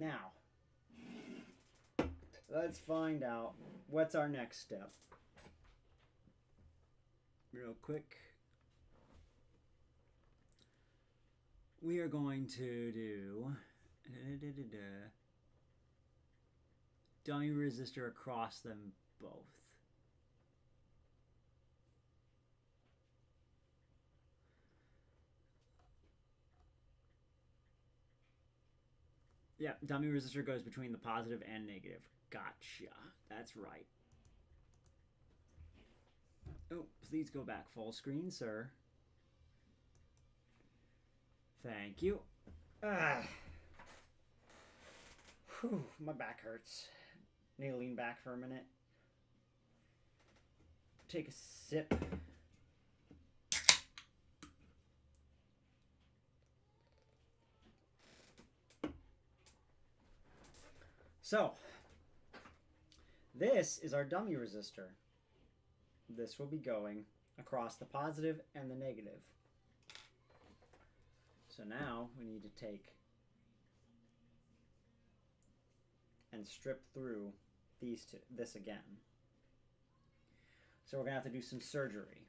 Now, let's find out what's our next step. Real quick. We are going to do dummy resistor across them both. Yeah, dummy resistor goes between the positive and negative. Gotcha. That's right. Oh, please go back full screen, sir. Thank you. Whew, my back hurts. Need to lean back for a minute. Take a sip. So, this is our dummy resistor. This will be going across the positive and the negative. So now we need to take and strip through these two, this again. So we're going to have to do some surgery.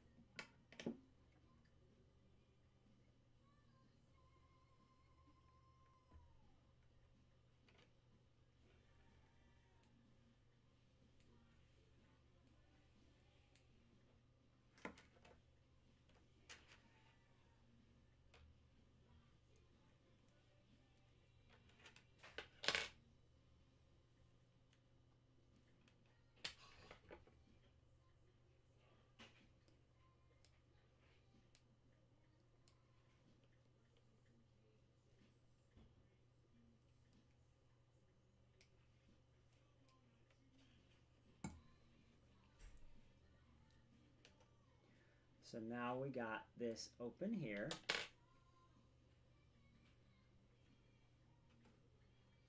So now we got this open here.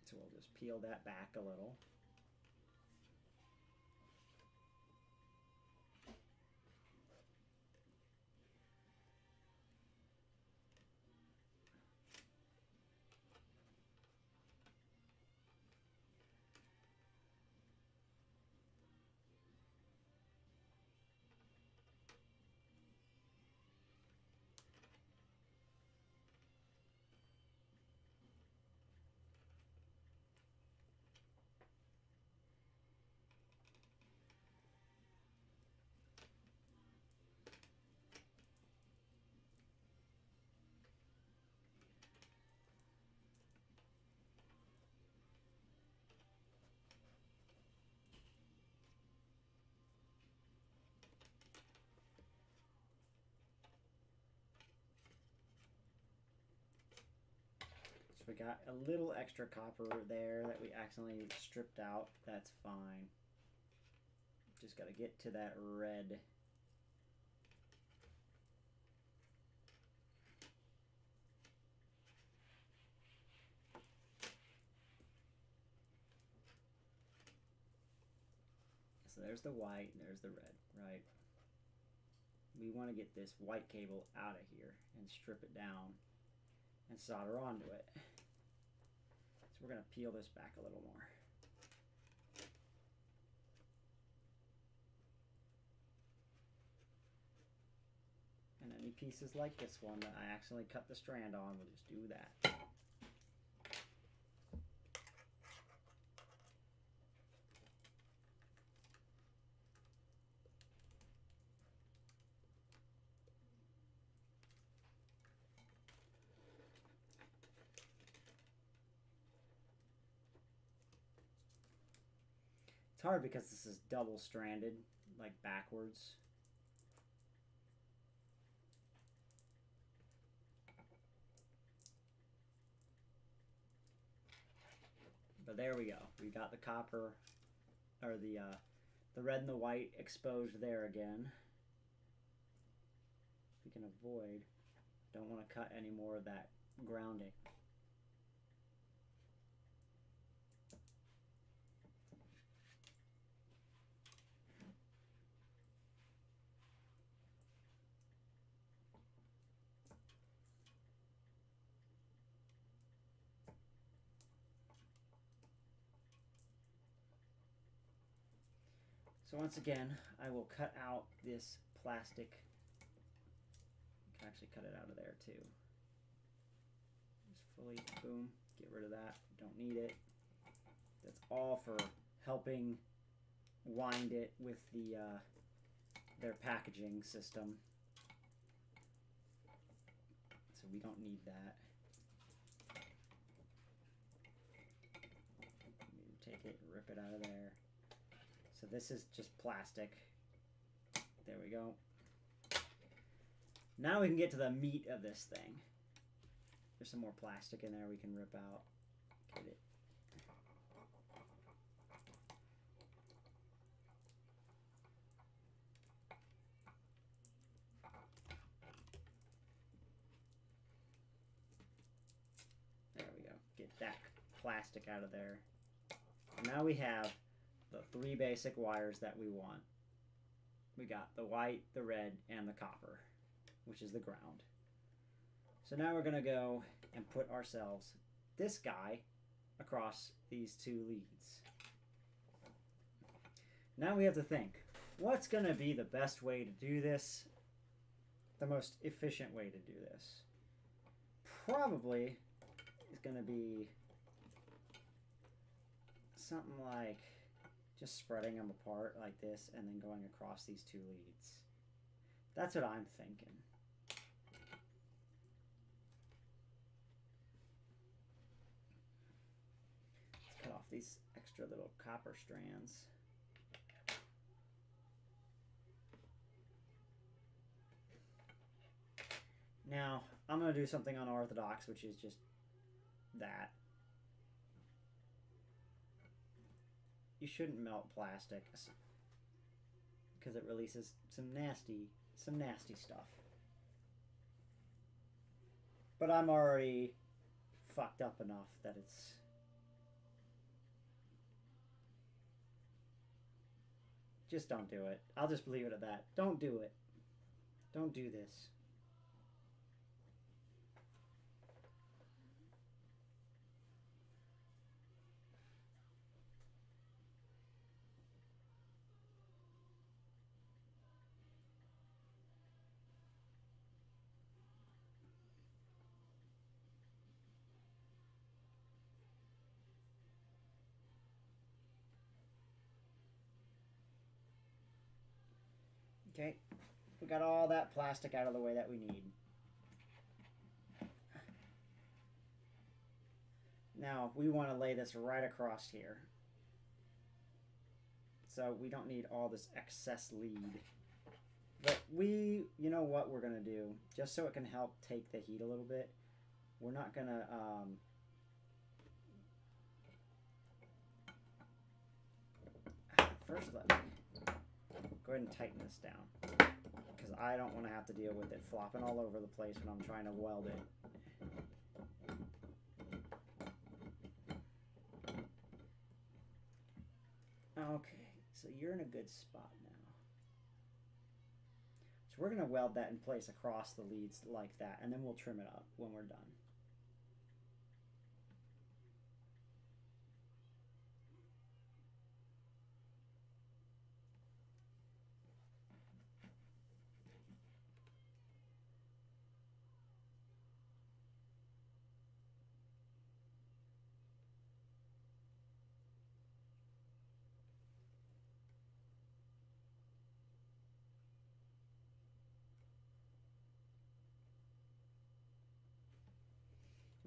So we'll just peel that back a little. So we got a little extra copper there that we accidentally stripped out. That's fine. Just got to get to that red. So there's the white and there's the red, right? We want to get this white cable out of here and strip it down and solder onto it. So we're going to peel this back a little more. And any pieces like this one that I accidentally cut the strand on, we'll just do that. hard because this is double-stranded, like backwards. But there we go. We got the copper, or the red and the white exposed there again. We can avoid. Don't want to cut any more of that grounding. So once again, I will cut out this plastic. I can actually cut it out of there too. Just fully, boom, get rid of that. Don't need it. That's all for helping wind it with the their packaging system. So we don't need that. Take it, rip it out of there. So this is just plastic. There we go. Now we can get to the meat of this thing. There's some more plastic in there we can rip out. Get it. There we go. Get that plastic out of there. Now we have the 3 basic wires that we want. We got the white, the red, and the copper, which is the ground. So now we're going to go and put ourselves this guy across these 2 leads. Now we have to think, what's going to be the best way to do this? The most efficient way to do this? Probably is going to be something like just spreading them apart like this and then going across these 2 leads. That's what I'm thinking. Let's cut off these extra little copper strands. Now, I'm going to do something unorthodox, which is just that. You shouldn't melt plastic because it releases some nasty stuff. But I'm already fucked up enough that it's just don't do it. I'll just leave it at that. Don't do it. Don't do this. Okay, we got all that plastic out of the way that we need. Now, we want to lay this right across here. So we don't need all this excess lead. But you know what we're going to do, just so it can help take the heat a little bit, we're not going to, first let me go ahead and tighten this down, because I don't want to have to deal with it flopping all over the place when I'm trying to weld it. Okay, so you're in a good spot now. So we're going to weld that in place across the leads like that, and then we'll trim it up when we're done.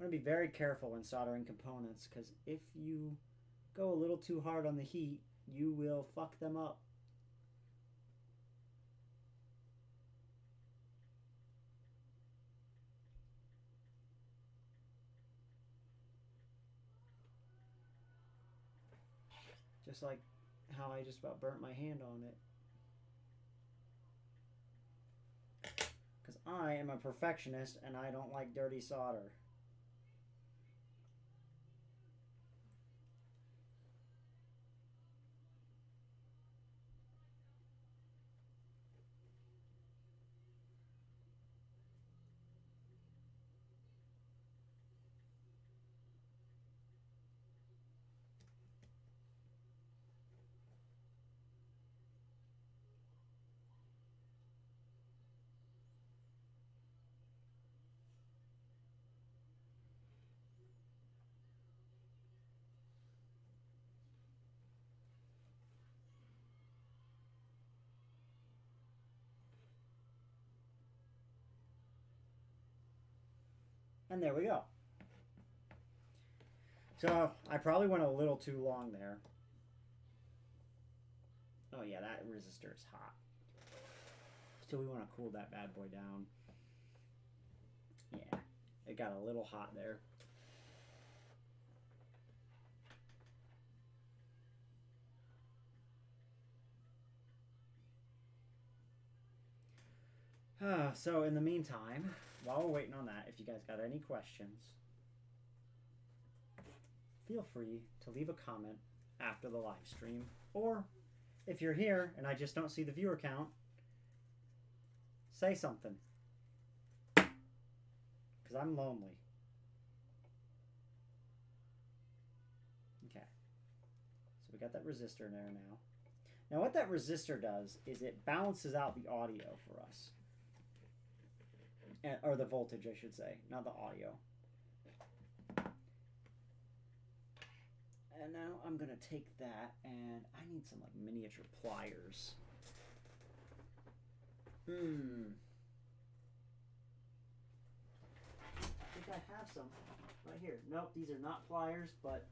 I'm going to be very careful when soldering components, because if you go a little too hard on the heat, You will fuck them up. Just like how I just about burnt my hand on it. Because I am a perfectionist and I don't like dirty solder. And there we go. So I probably went a little too long there. Oh yeah, that resistor is hot. So we want to cool that bad boy down. Yeah, it got a little hot there. So in the meantime, while we're waiting on that, if you guys got any questions, feel free to leave a comment after the live stream. Or if you're here and I just don't see the viewer count, say something. Because I'm lonely. Okay. So we got that resistor in there now. Now what that resistor does is it balances out the audio for us. Or the voltage, I should say, not the audio. And now I'm going to take that and I need some like miniature pliers. I think I have some right here. Nope, these are not pliers, but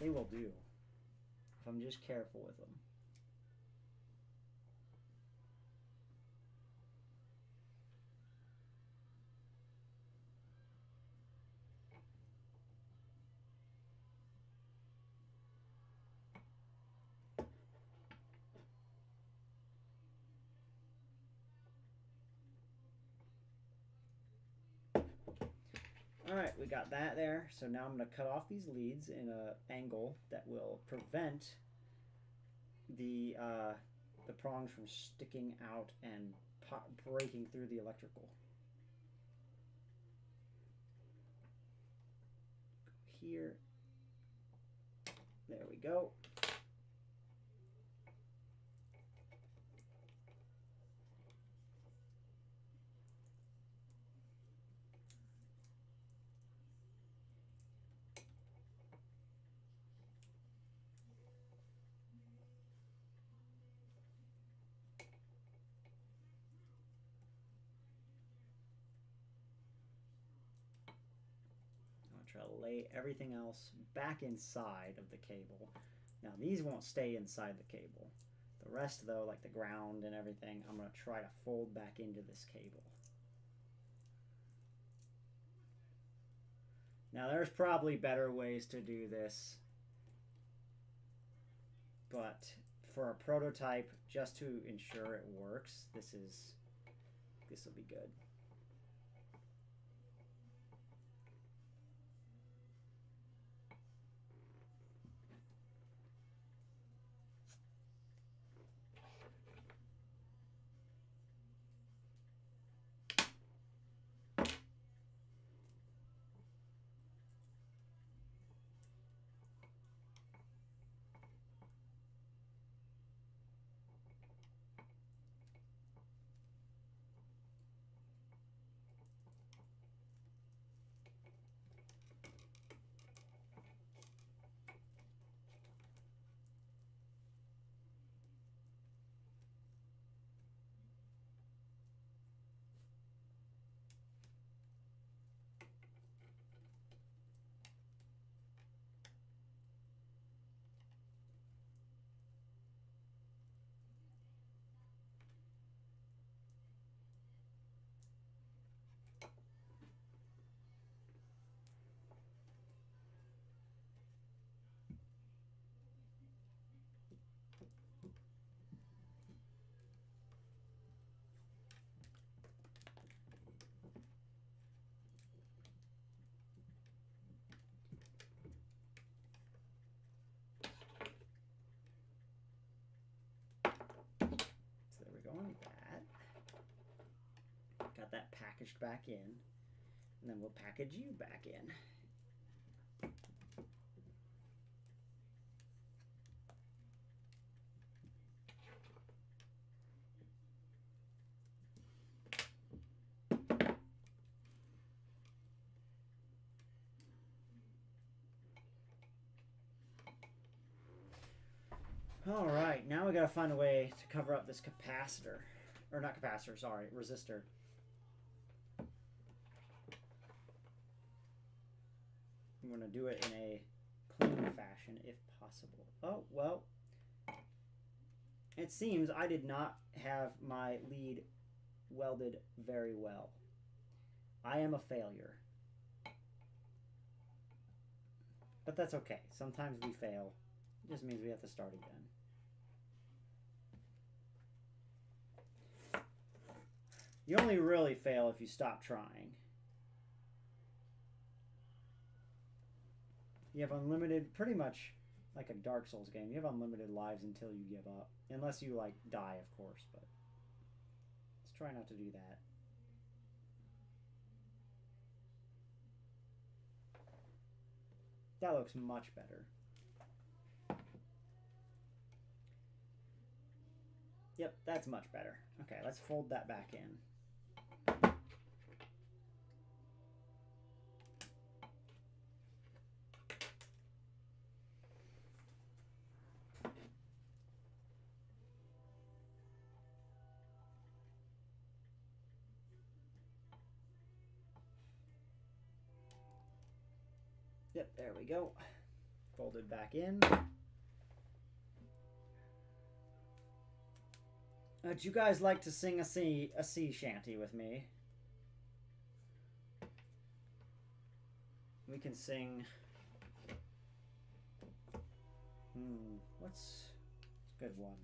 they will do if I'm just careful with them. Alright, we got that there. So now I'm going to cut off these leads in an angle that will prevent the prongs from sticking out and breaking through the electrical. Here. There we go. Try to lay everything else back inside of the cable. Now these won't stay inside the cable. The rest though, like the ground and everything, I'm going to try to fold back into this cable. Now there's probably better ways to do this, but for a prototype, just to ensure it works, this will be good. got that packaged back in. And then we'll package you back in. Alright, now we gotta find a way to cover up this capacitor. Or not capacitor, sorry, resistor. I'm gonna do it in a clean fashion if possible. Oh, well. It seems I did not have my lead welded very well. I am a failure. But that's okay. Sometimes we fail. It just means we have to start again. You only really fail if you stop trying. You have unlimited, pretty much like a Dark Souls game, you have unlimited lives until you give up. Unless you, like, die, of course, but let's try not to do that. That looks much better. Yep, that's much better. Okay, let's fold that back in. Yep, there we go. Folded back in. Would you guys like to sing a sea shanty with me? We can sing. What's a good one?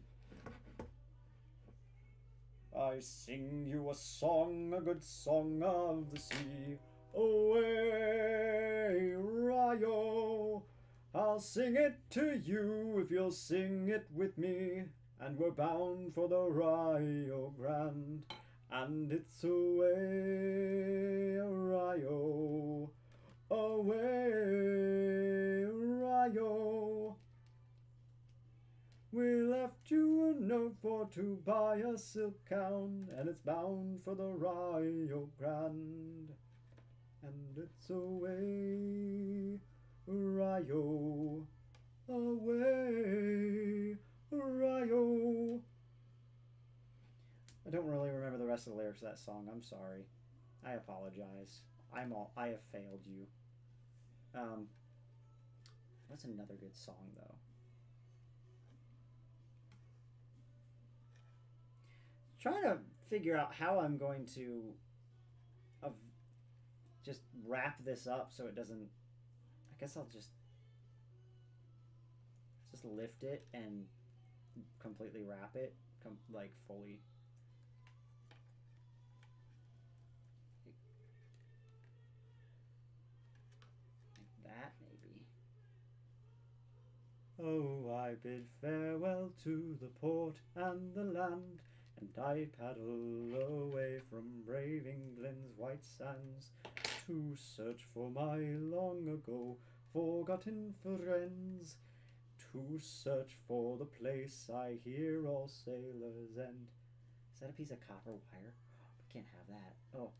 I sing you a song, a good song of the sea. Away, Rio. I'll sing it to you if you'll sing it with me. And we're bound for the Rio Grande. And it's away, Rio. Away, Rio. We left you a note for to buy a silk gown, and it's bound for the Rio Grande. And it's away, Rio, away, Rio. I don't really remember the rest of the lyrics of that song. I'm sorry. I apologize. I have failed you. What's another good song though? Trying to figure out how I'm going to just wrap this up so it doesn't. I guess I'll just lift it and completely wrap it, like fully. Like that, maybe. Oh, I bid farewell to the port and the land, and I paddle away from brave England's white sands to search for my long ago forgotten friends, to search for the place I hear all sailors end. Is that a piece of copper wire? We can't have that. Oh.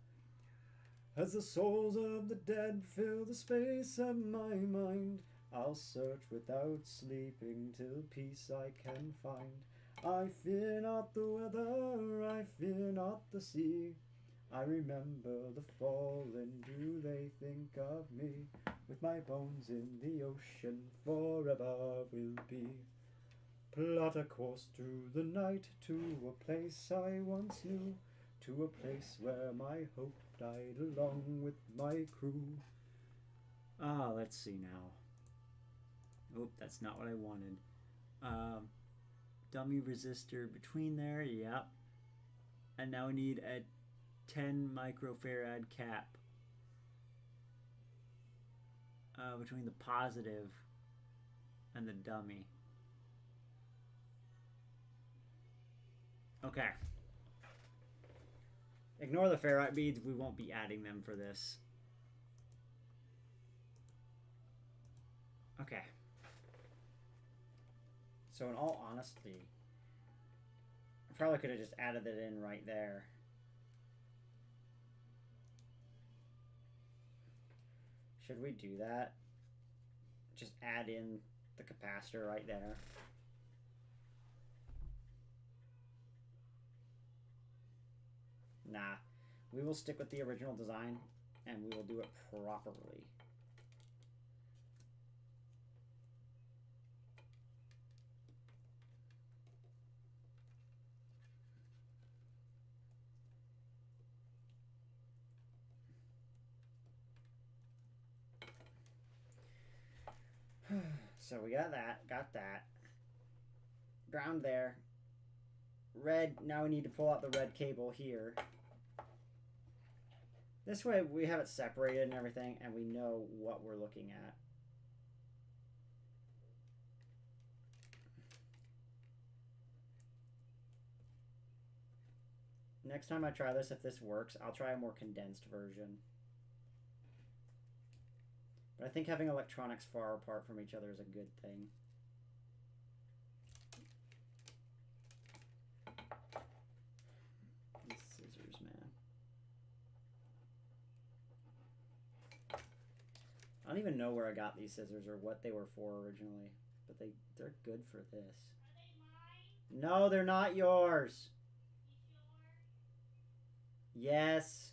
As the souls of the dead fill the space of my mind, I'll search without sleeping till peace I can find. I fear not the weather, I fear not the sea. I remember the fallen, do they think of me? With my bones in the ocean forever will be. Plot a course through the night to a place I once knew, to a place where my hope died along with my crew. Let's see now. Oh, that's not what I wanted. Dummy resistor between there, yep. And now we need a 10 microfarad cap between the positive and the dummy. Okay. Ignore the ferrite beads. We won't be adding them for this. Okay. So in all honesty, I probably could have just added it in right there. Should we do that? Just add in the capacitor right there. Nah. We will stick with the original design, and we will do it properly. So we got that. Ground there. Red, now we need to pull out the red cable here. This way we have it separated and everything, and we know what we're looking at. Next time I try this, if this works, I'll try a more condensed version. But I think having electronics far apart from each other is a good thing. These scissors, man. I don't even know where I got these scissors or what they were for originally, but they're good for this. Are they mine? No, they're not yours. You sure? Yes.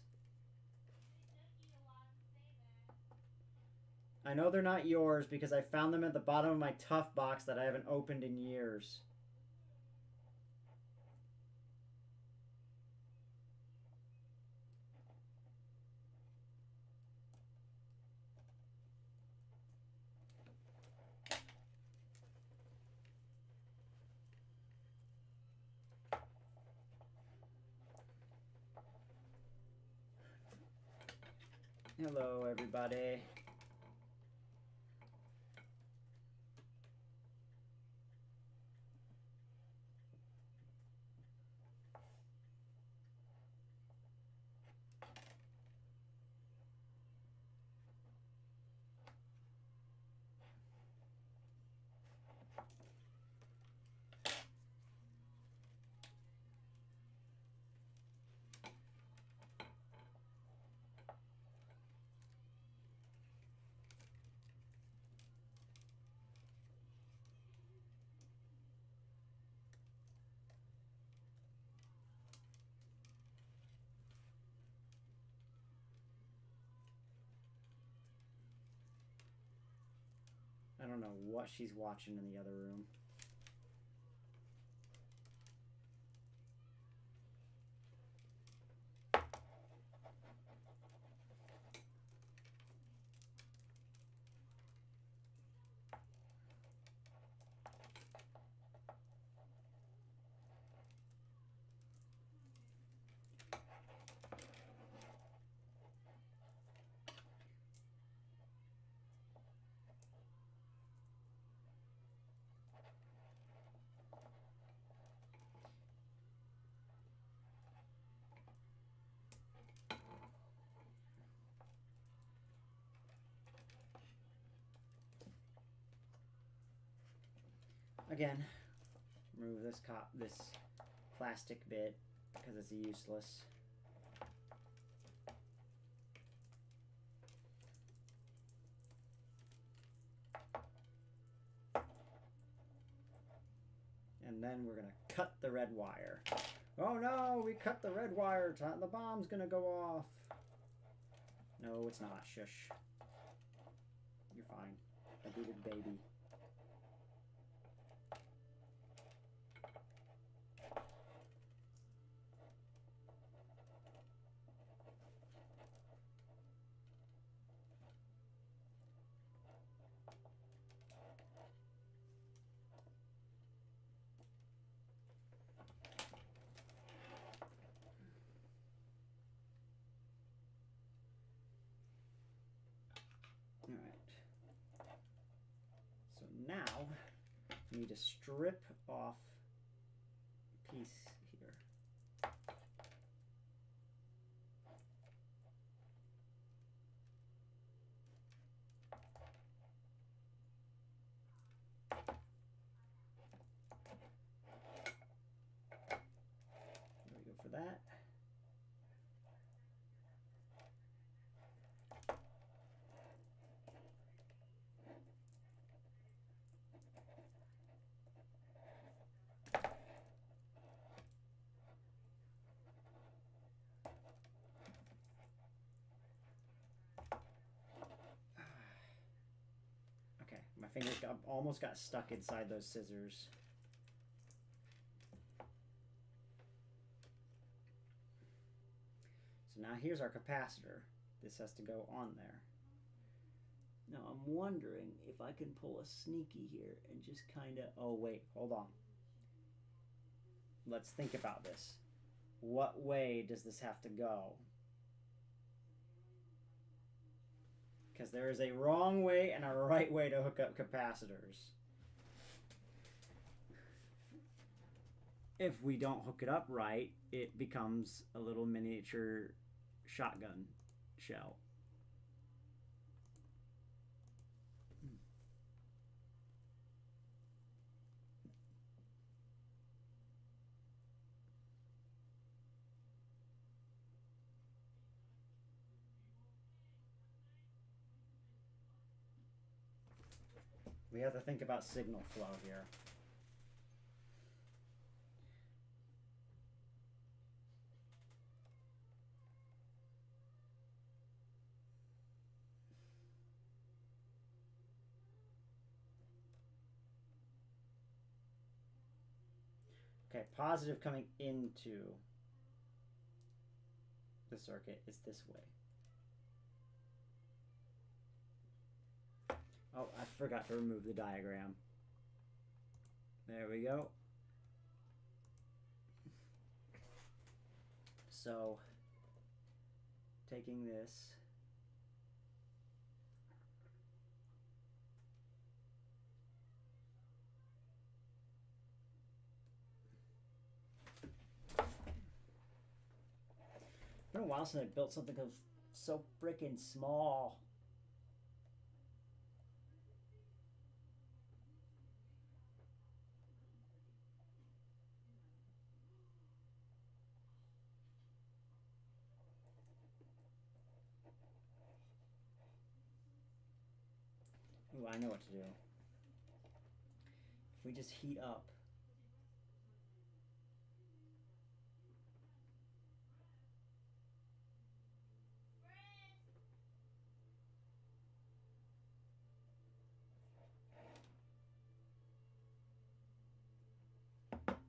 It took you a while to say that. I know they're not yours because I found them at the bottom of my Tough box that I haven't opened in years. Hello, everybody. I don't know what she's watching in the other room. Again, remove this plastic bit because it's useless. And then we're gonna cut the red wire. Oh no, we cut the red wire. The bomb's gonna go off. No, it's not. Shush. You're fine. I booted baby. Now, we need to strip off a piece here. fingers almost got stuck inside those scissors. So now here's our capacitor. This has to go on there. Now I'm wondering if I can pull a sneaky here and just kind of... Oh, wait, hold on. Let's think about this. What way does this have to go? Because there is a wrong way and a right way to hook up capacitors. If we don't hook it up right, it becomes a little miniature shotgun shell. We have to think about signal flow here. Okay, positive coming into the circuit is this way. Oh, I forgot to remove the diagram. There we go. So, taking this. It's been a while since I built something so freaking small. Ooh, I know what to do. If we just heat up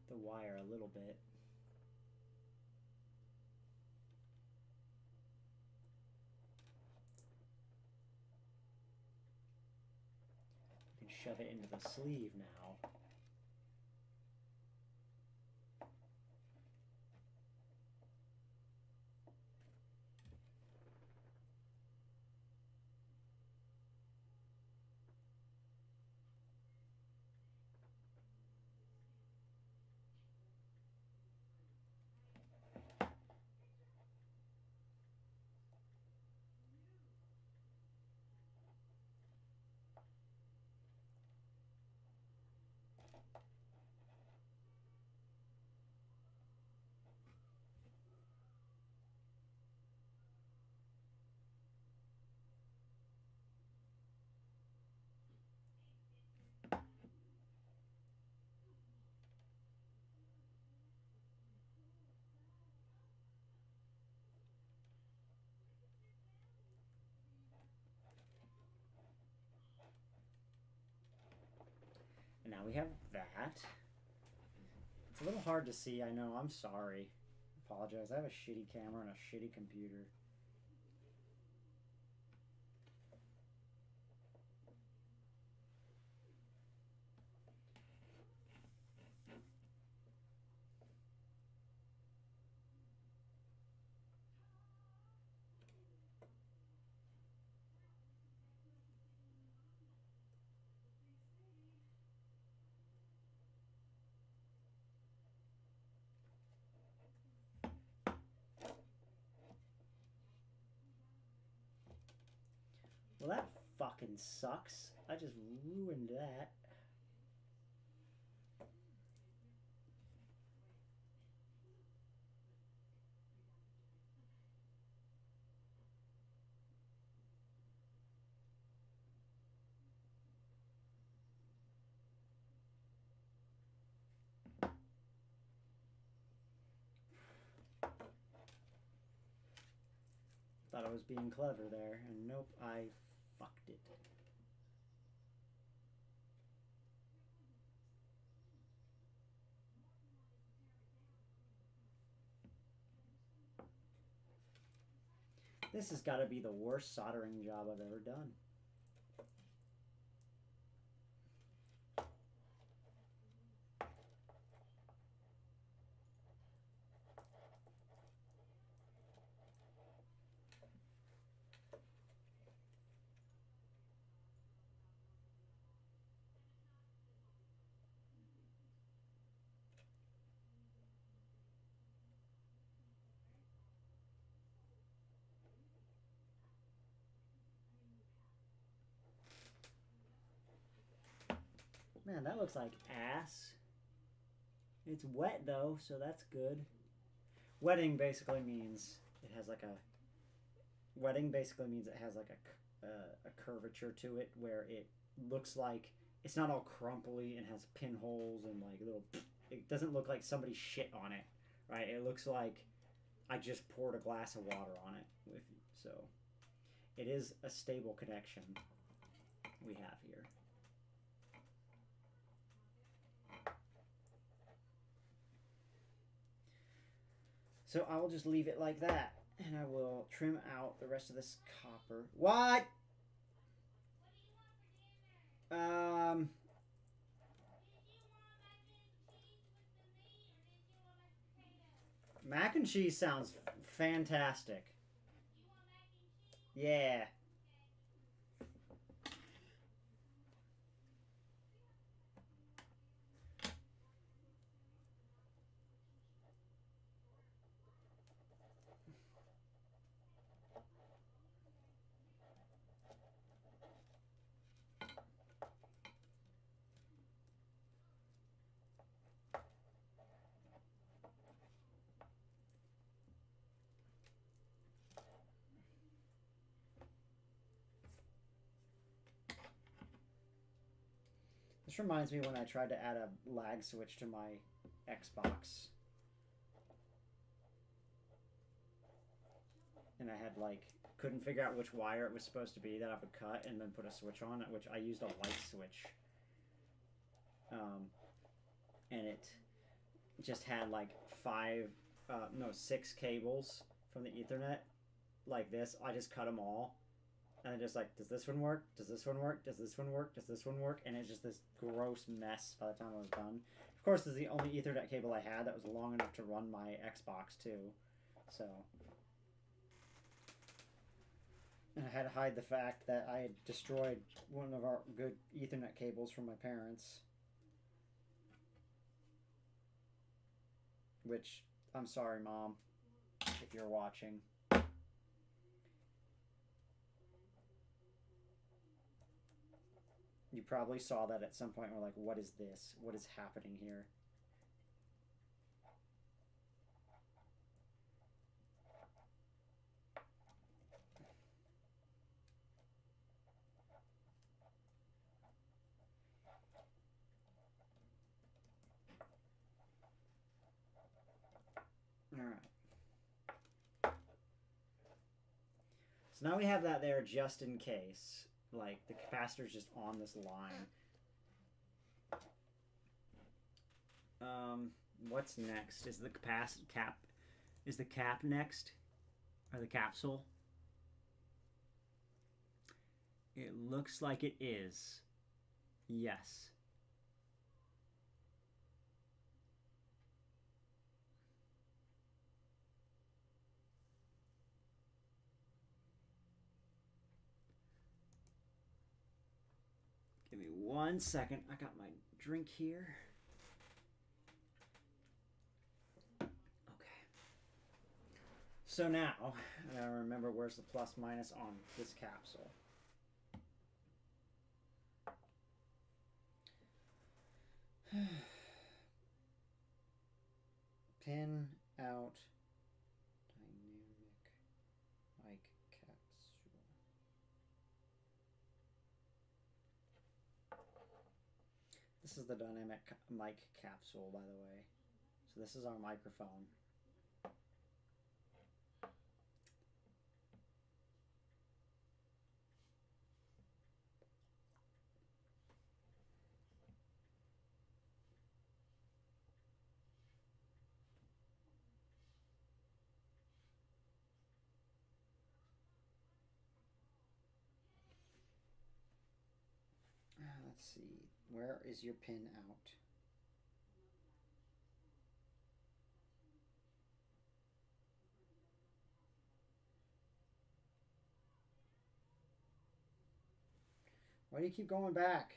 the wire a little bit. We can shove it into the sleeve now. And now we have that. It's a little hard to see, I know, I'm sorry. Apologize, I have a shitty camera and a shitty computer. Well, that fucking sucks. I just ruined that. Thought I was being clever there, and nope, I fucked it. This has got to be the worst soldering job I've ever done. Man, that looks like ass. It's wet though, so that's good. Wetting basically means it has like a. Wetting basically means it has like a curvature to it where it looks like it's not all crumply and has pinholes and like little. It doesn't look like somebody shit on it, right? It looks like I just poured a glass of water on it. So, it is a stable connection we have here. So I will just leave it like that, and I will trim out the rest of this copper. What? Mac and cheese sounds fantastic. Yeah. This reminds me when I tried to add a lag switch to my Xbox. And I had like, couldn't figure out which wire it was supposed to be that I would cut and then put a switch on it, which I used a light switch. And it just had like 6 cables from the Ethernet like this. I just cut them all. And then just like, does this one work? Does this one work? Does this one work? Does this one work? And it's just this gross mess by the time I was done. Of course, this is the only Ethernet cable I had that was long enough to run my Xbox too. So. And I had to hide the fact that I had destroyed one of our good Ethernet cables from my parents. Which, I'm sorry, Mom, if you're watching. You probably saw that at some point and were like, what is this? What is happening here? Alright. So now we have that there just in case. Like, the capacitor's just on this line. What's next? Is the cap? Is the cap next? Or the capsule? It looks like it is. Yes. Give me 1 second. I got my drink here. So now, I gotta remember where's the plus minus on this capsule. Pin out dynamic mic capsule. This is the dynamic mic capsule, by the way. So this is our microphone. Let's see. Where is your pin out? Why do you keep going back?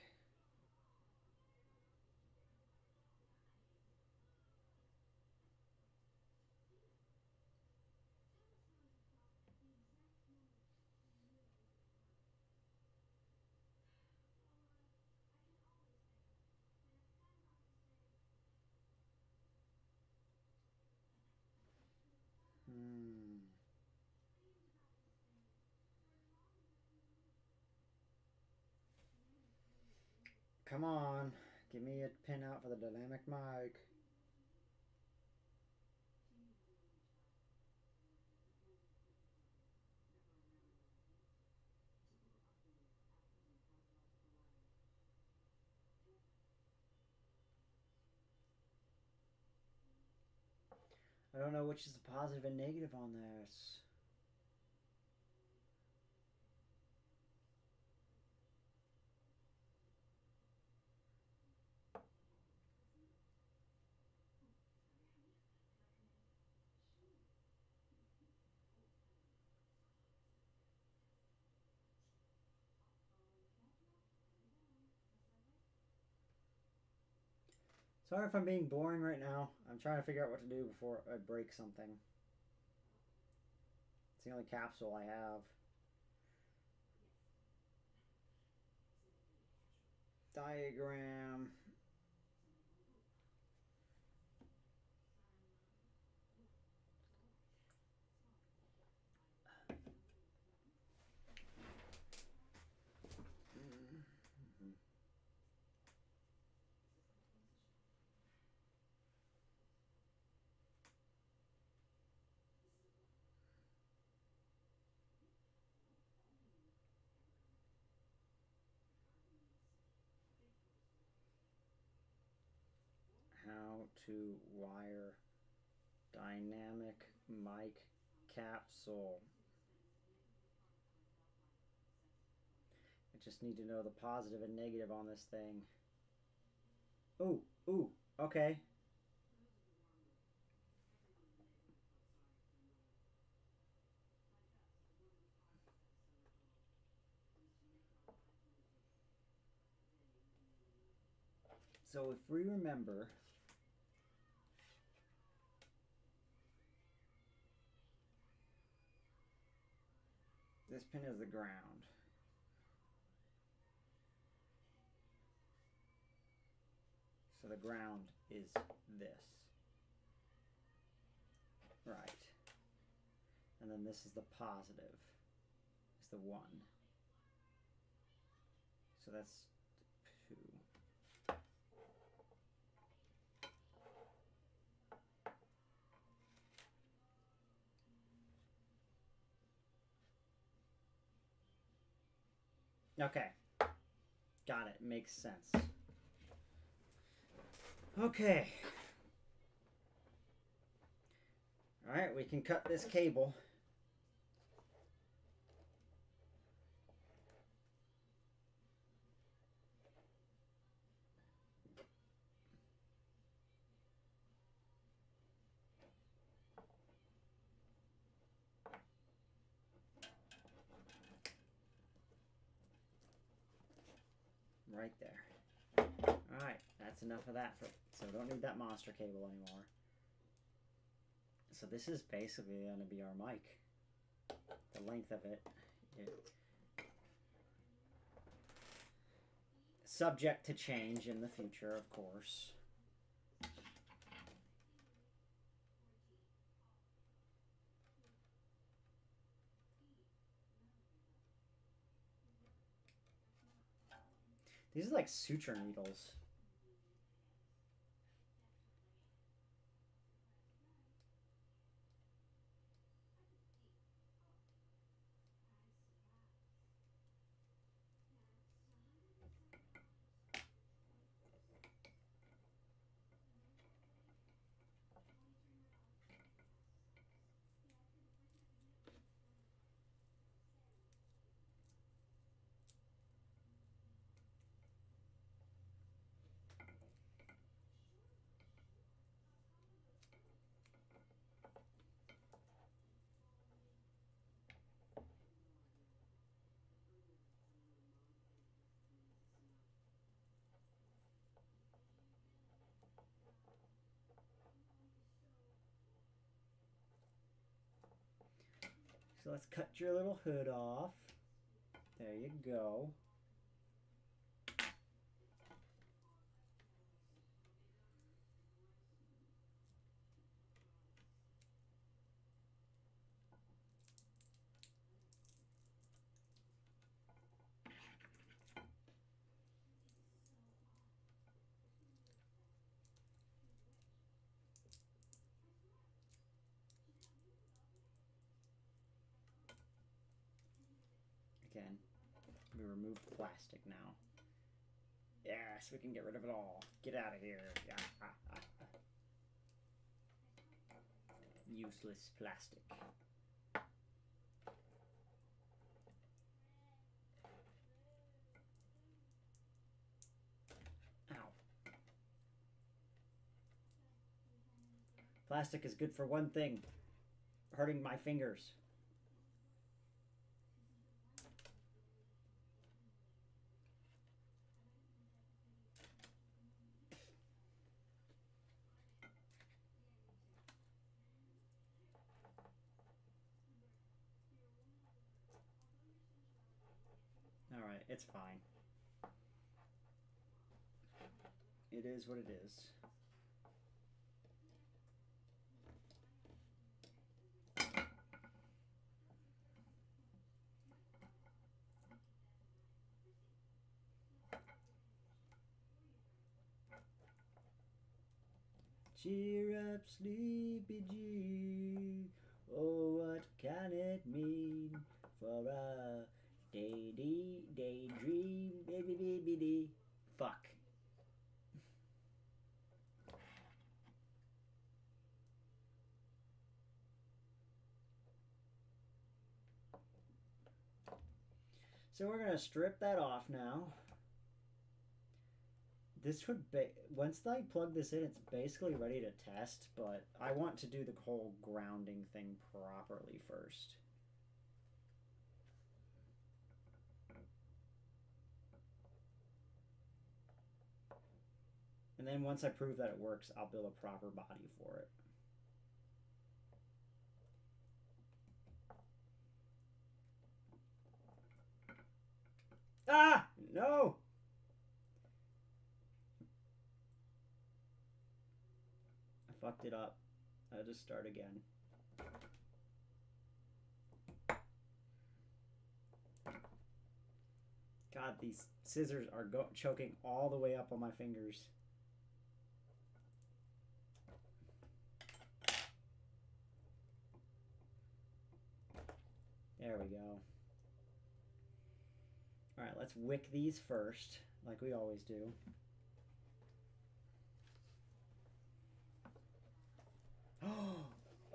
Come on. Give me a pin out for the dynamic mic. I don't know which is the positive and negative on this. Sorry if I'm being boring right now. I'm trying to figure out what to do before I break something. It's the only capsule I have. Diagram. How to wire dynamic mic capsule. I just need to know the positive and negative on this thing. Ooh, okay. So if we remember, this pin is the ground. So the ground is this. Right. And then this is the positive. It's the 1. So that's 2. Okay. Got it. Makes sense. Okay. Alright, we can cut this cable. Right there. Alright, that's enough of that. So we don't need that monster cable anymore. So this is basically going to be our mic. The length of it. Subject to change in the future, of course. These are like suture needles. So let's cut your little hood off. There you go. Again, we remove the plastic now. Yes, we can get rid of it all. Get out of here. Yeah. Useless plastic. Ow. Plastic is good for one thing. Hurting my fingers. Alright, it's fine. It is what it is. Cheer up, sleepy G. Oh, what can it mean for a daydream, baby? Fuck. So we're gonna strip that off now. This would be, once I plug this in, it's basically ready to test, but I want to do the whole grounding thing properly first. And then once I prove that it works, I'll build a proper body for it. Ah! No! I fucked it up. I'll just start again. God, these scissors are choking all the way up on my fingers. There we go. Alright, let's wick these first, like we always do.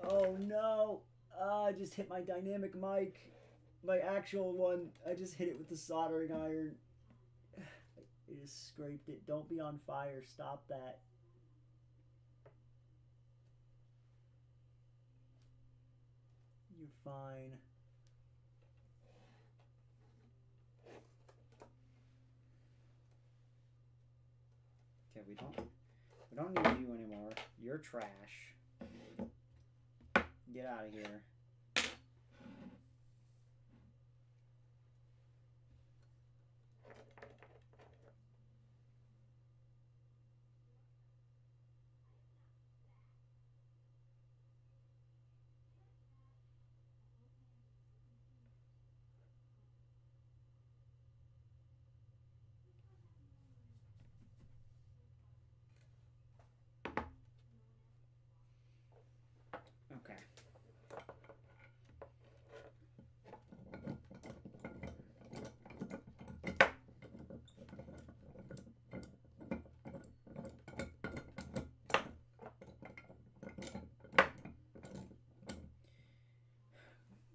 Oh no! I just hit my dynamic mic. My actual one. I just hit it with the soldering iron. I just scraped it. Don't be on fire. Stop that. You're fine. Okay, we don't need you anymore. You're trash. Get out of here. Okay.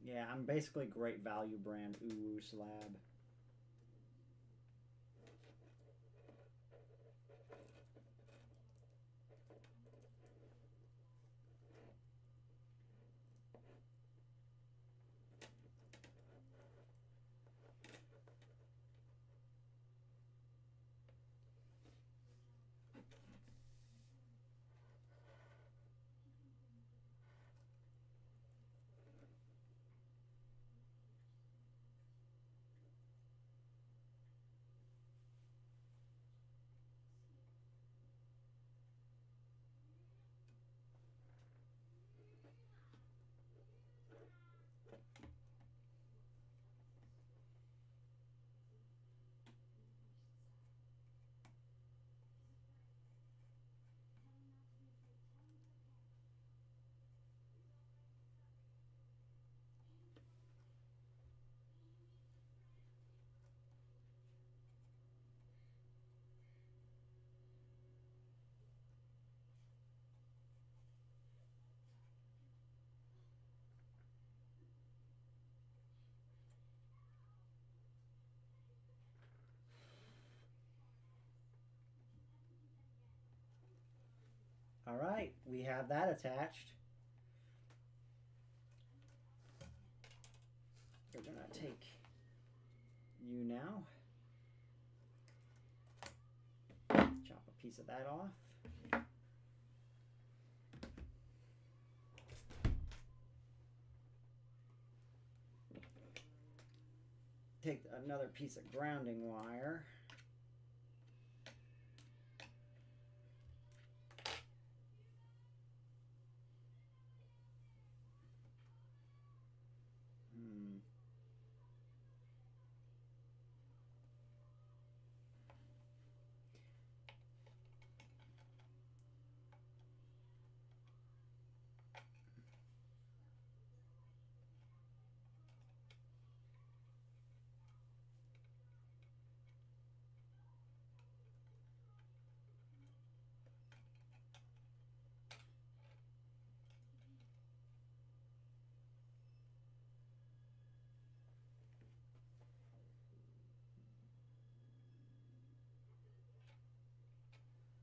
Yeah, I'm basically Great Value brand Uwu slab. All right, we have that attached. We're gonna take you now. Chop a piece of that off. Take another piece of grounding wire.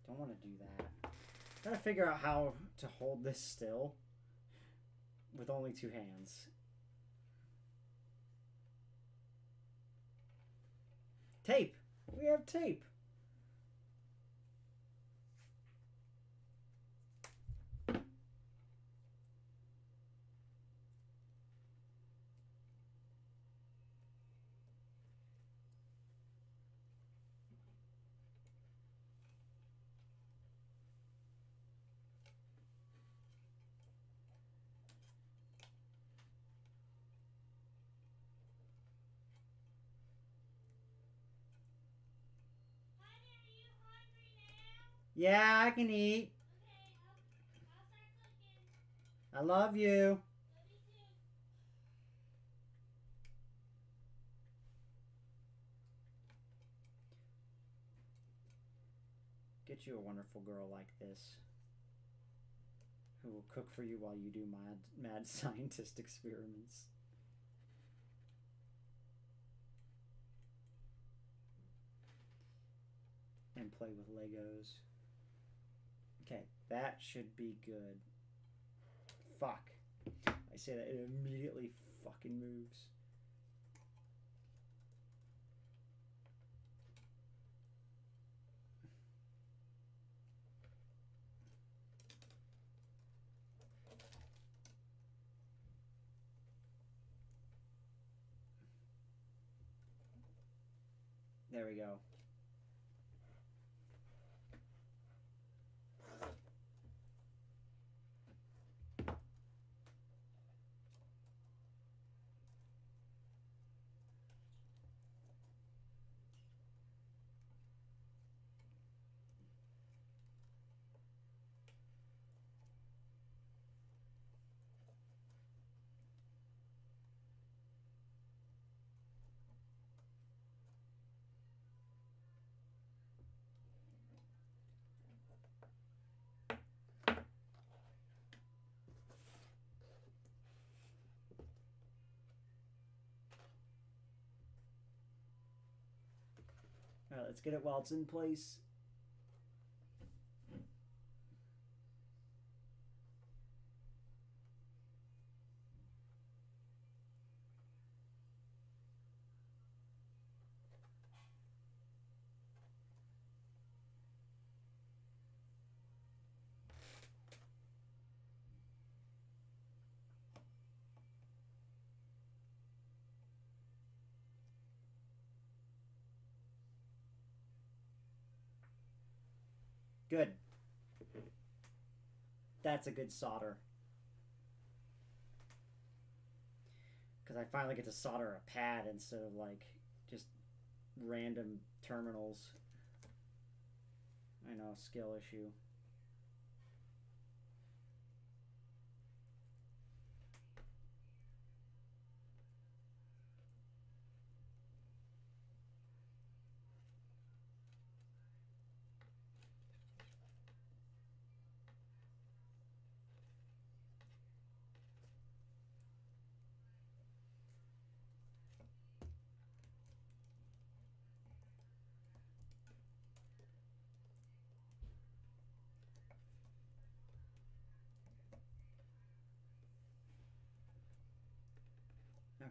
Don't want to do that. Gotta figure out how to hold this still with only two hands. Tape! We have tape! Honey, are you hungry now? Yeah, I can eat. Okay, I'll start cooking. I love you. Love you too. Get you a wonderful girl like this, who will cook for you while you do mad scientist experiments. And play with Legos. Okay, that should be good. Fuck. I say that, it immediately fucking moves. There we go. Alright, let's get it while it's in place. Good. That's a good solder. Because I finally get to solder a pad instead of like just random terminals. I know, skill issue.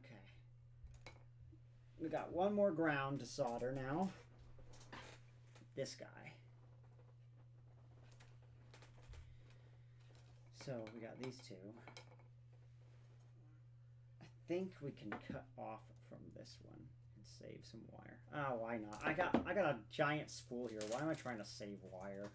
Okay. We got one more ground to solder now. This guy. So we got these two. I think we can cut off from this one and save some wire. Oh, why not? I got a giant spool here. Why am I trying to save wire?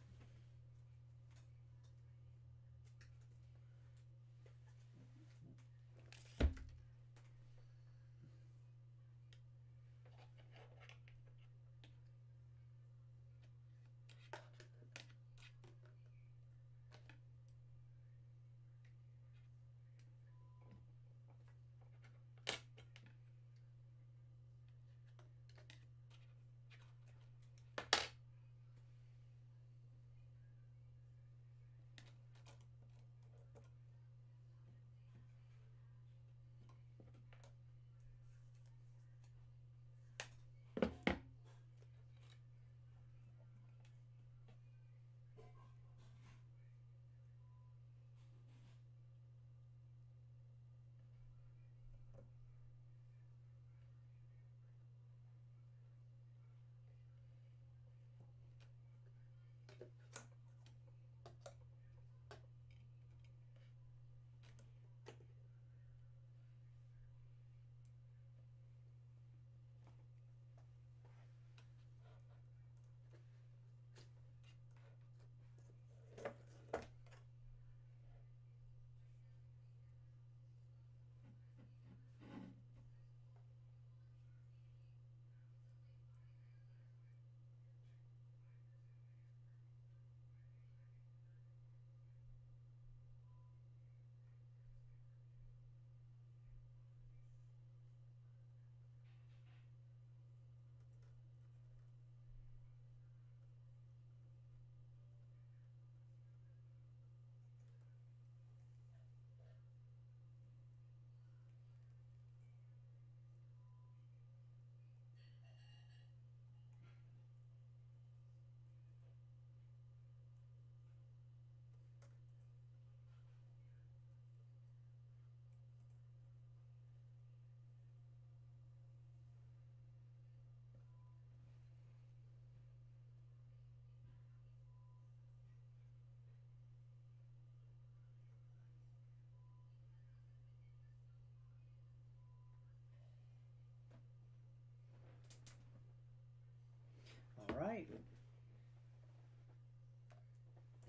All right.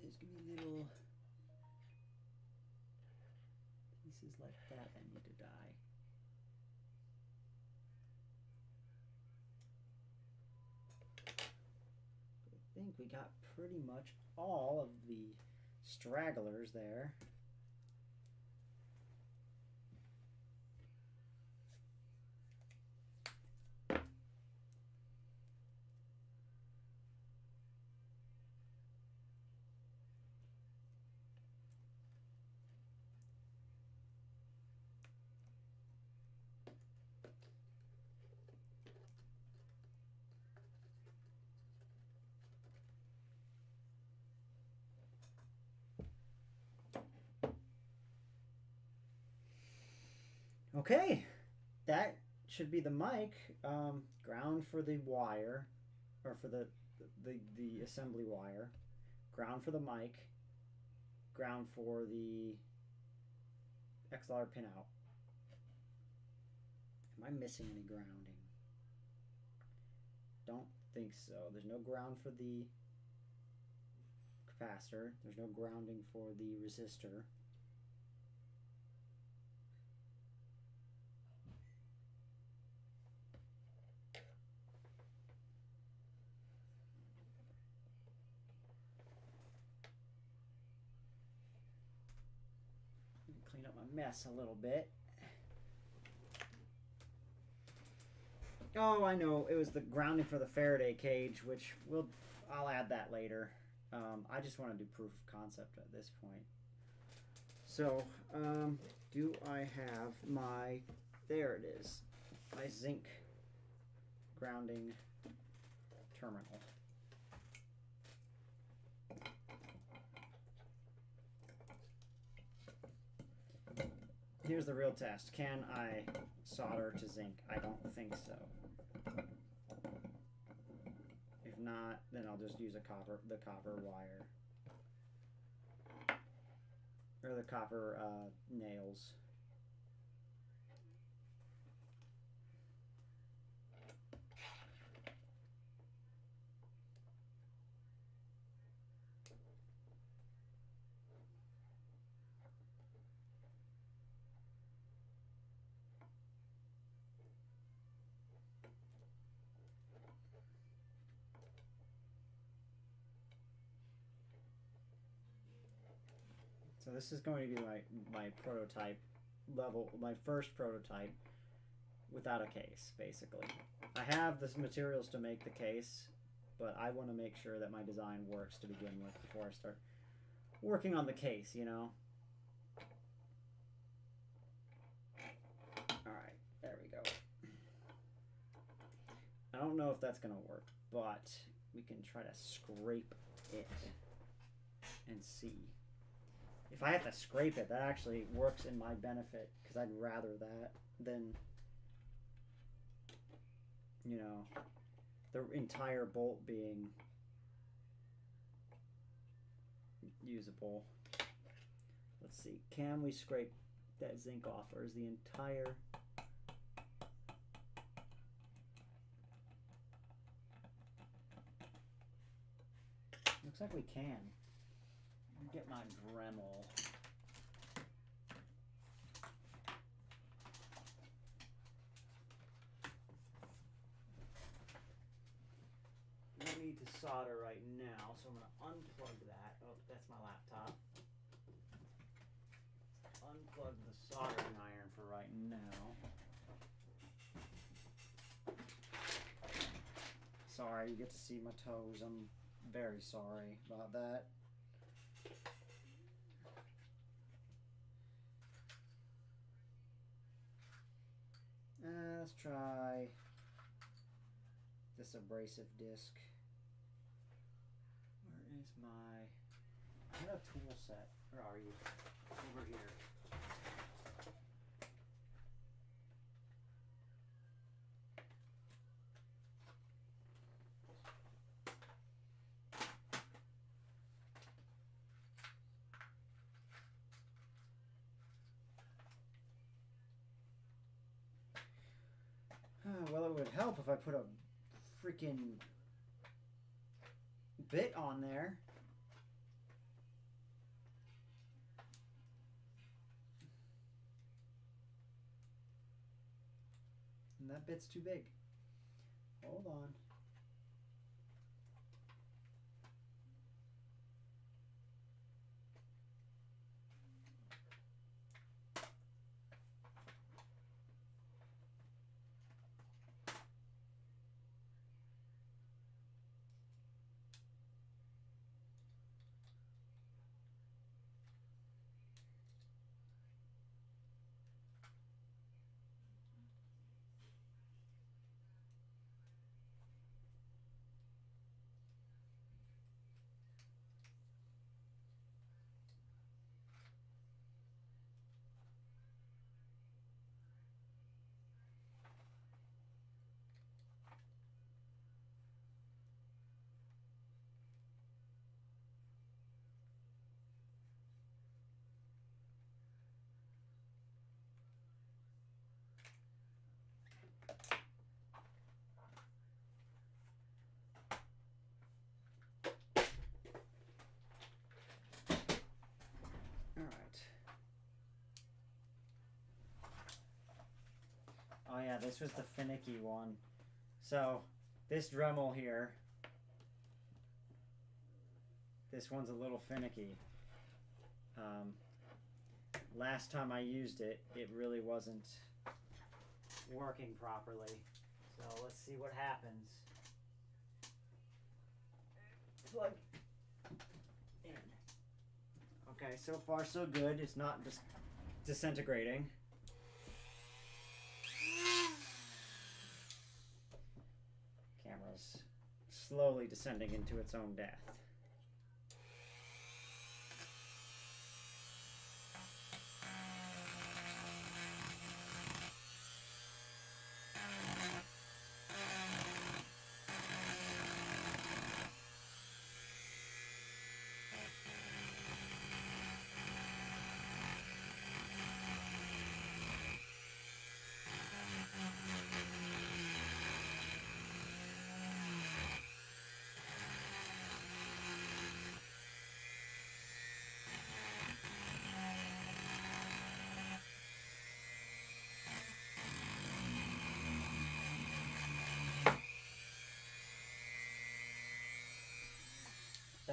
There's gonna be little pieces like that that need to die. I think we got pretty much all of the stragglers there. Okay, that should be the mic. Ground for the wire, or for the assembly wire. Ground for the mic. Ground for the XLR pin out. Am I missing any grounding? Don't think so. There's no ground for the capacitor. There's no grounding for the resistor. Clean up my mess a little bit. Oh, I know. It was the grounding for the Faraday cage, which I'll add that later. I just want to do proof of concept at this point. So, do I have my... There it is. My zinc grounding terminal. here's the real test. Can I solder to zinc? I don't think so. If not, then I'll just use the copper wire. Or the copper nails. So this is going to be my prototype level, my first prototype without a case, basically. I have the materials to make the case, but I want to make sure that my design works to begin with before I start working on the case, you know? Alright, there we go. I don't know if that's going to work, but we can try to scrape it and see. If I have to scrape it, that actually works in my benefit, because I'd rather that than, you know, the entire bolt being usable. Let's see, can we scrape that zinc off, or is the entire... Looks like we can. Get my Dremel. No need to solder right now, so I'm going to unplug that. Oh, that's my laptop. Unplug the soldering iron for right now. Sorry, you get to see my toes. I'm very sorry about that. Let's try this abrasive disc. Where is my... I have a tool set. Where are you? Over here. Well, it would help if I put a freaking bit on there. And that bit's too big. Hold on. Oh yeah, this was the finicky one. So, this Dremel here, this one's a little finicky. Last time I used it, it really wasn't working properly. So let's see what happens. Plug in. Okay, so far so good. It's not just disintegrating. Camera's slowly descending into its own death.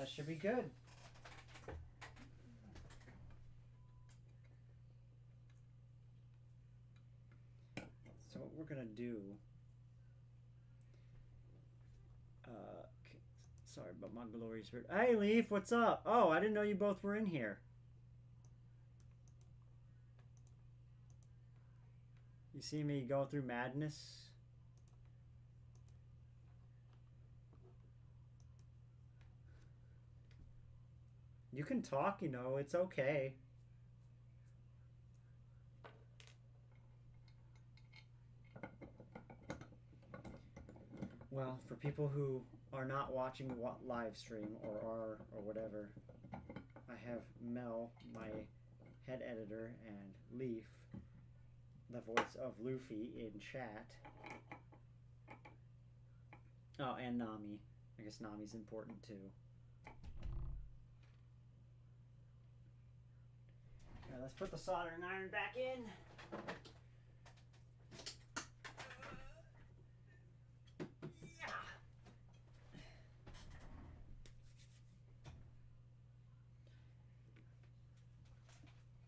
That should be good. So what we're gonna do... sorry about my glorious bird. Hey, Leaf, what's up? Oh, I didn't know you both were in here. You see me go through madness? You can talk, you know, it's okay. Well, for people who are not watching the live stream or whatever, I have Mel, my head editor, and Leaf, the voice of Luffy, in chat. Oh, and Nami. I guess Nami's important too. Alright, let's put the soldering iron back in.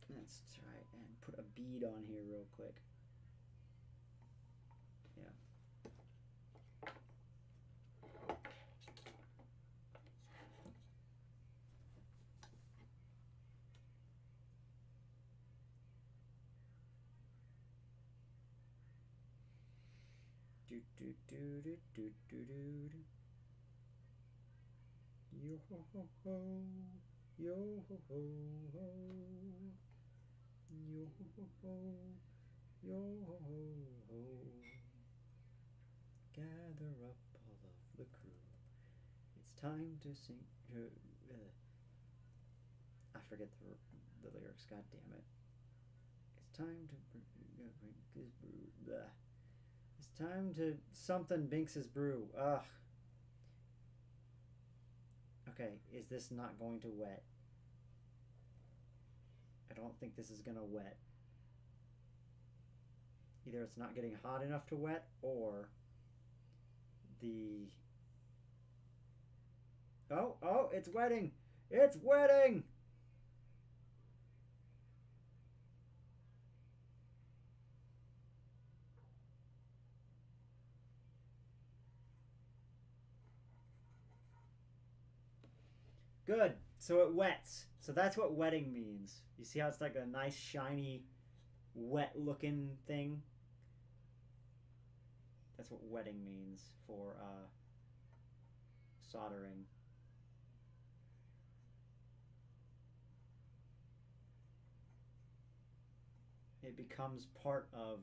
Let's try and put a bead on here real quick. Yeah. Do do do do do do do. Yo ho ho ho. Yo ho ho ho. Yo ho ho ho. Yo ho ho ho. Gather up all of the crew. It's time to sing. I forget the lyrics. God damn it! It's time to blah. It's time to something Binks's brew. Ugh. Okay, is this not going to wet? I don't think this is gonna wet. Either it's not getting hot enough to wet, or the... Oh, it's wetting! It's wetting! Good. So it wets. So that's what wetting means. You see how it's like a nice, shiny, wet-looking thing? That's what wetting means for soldering. It becomes part of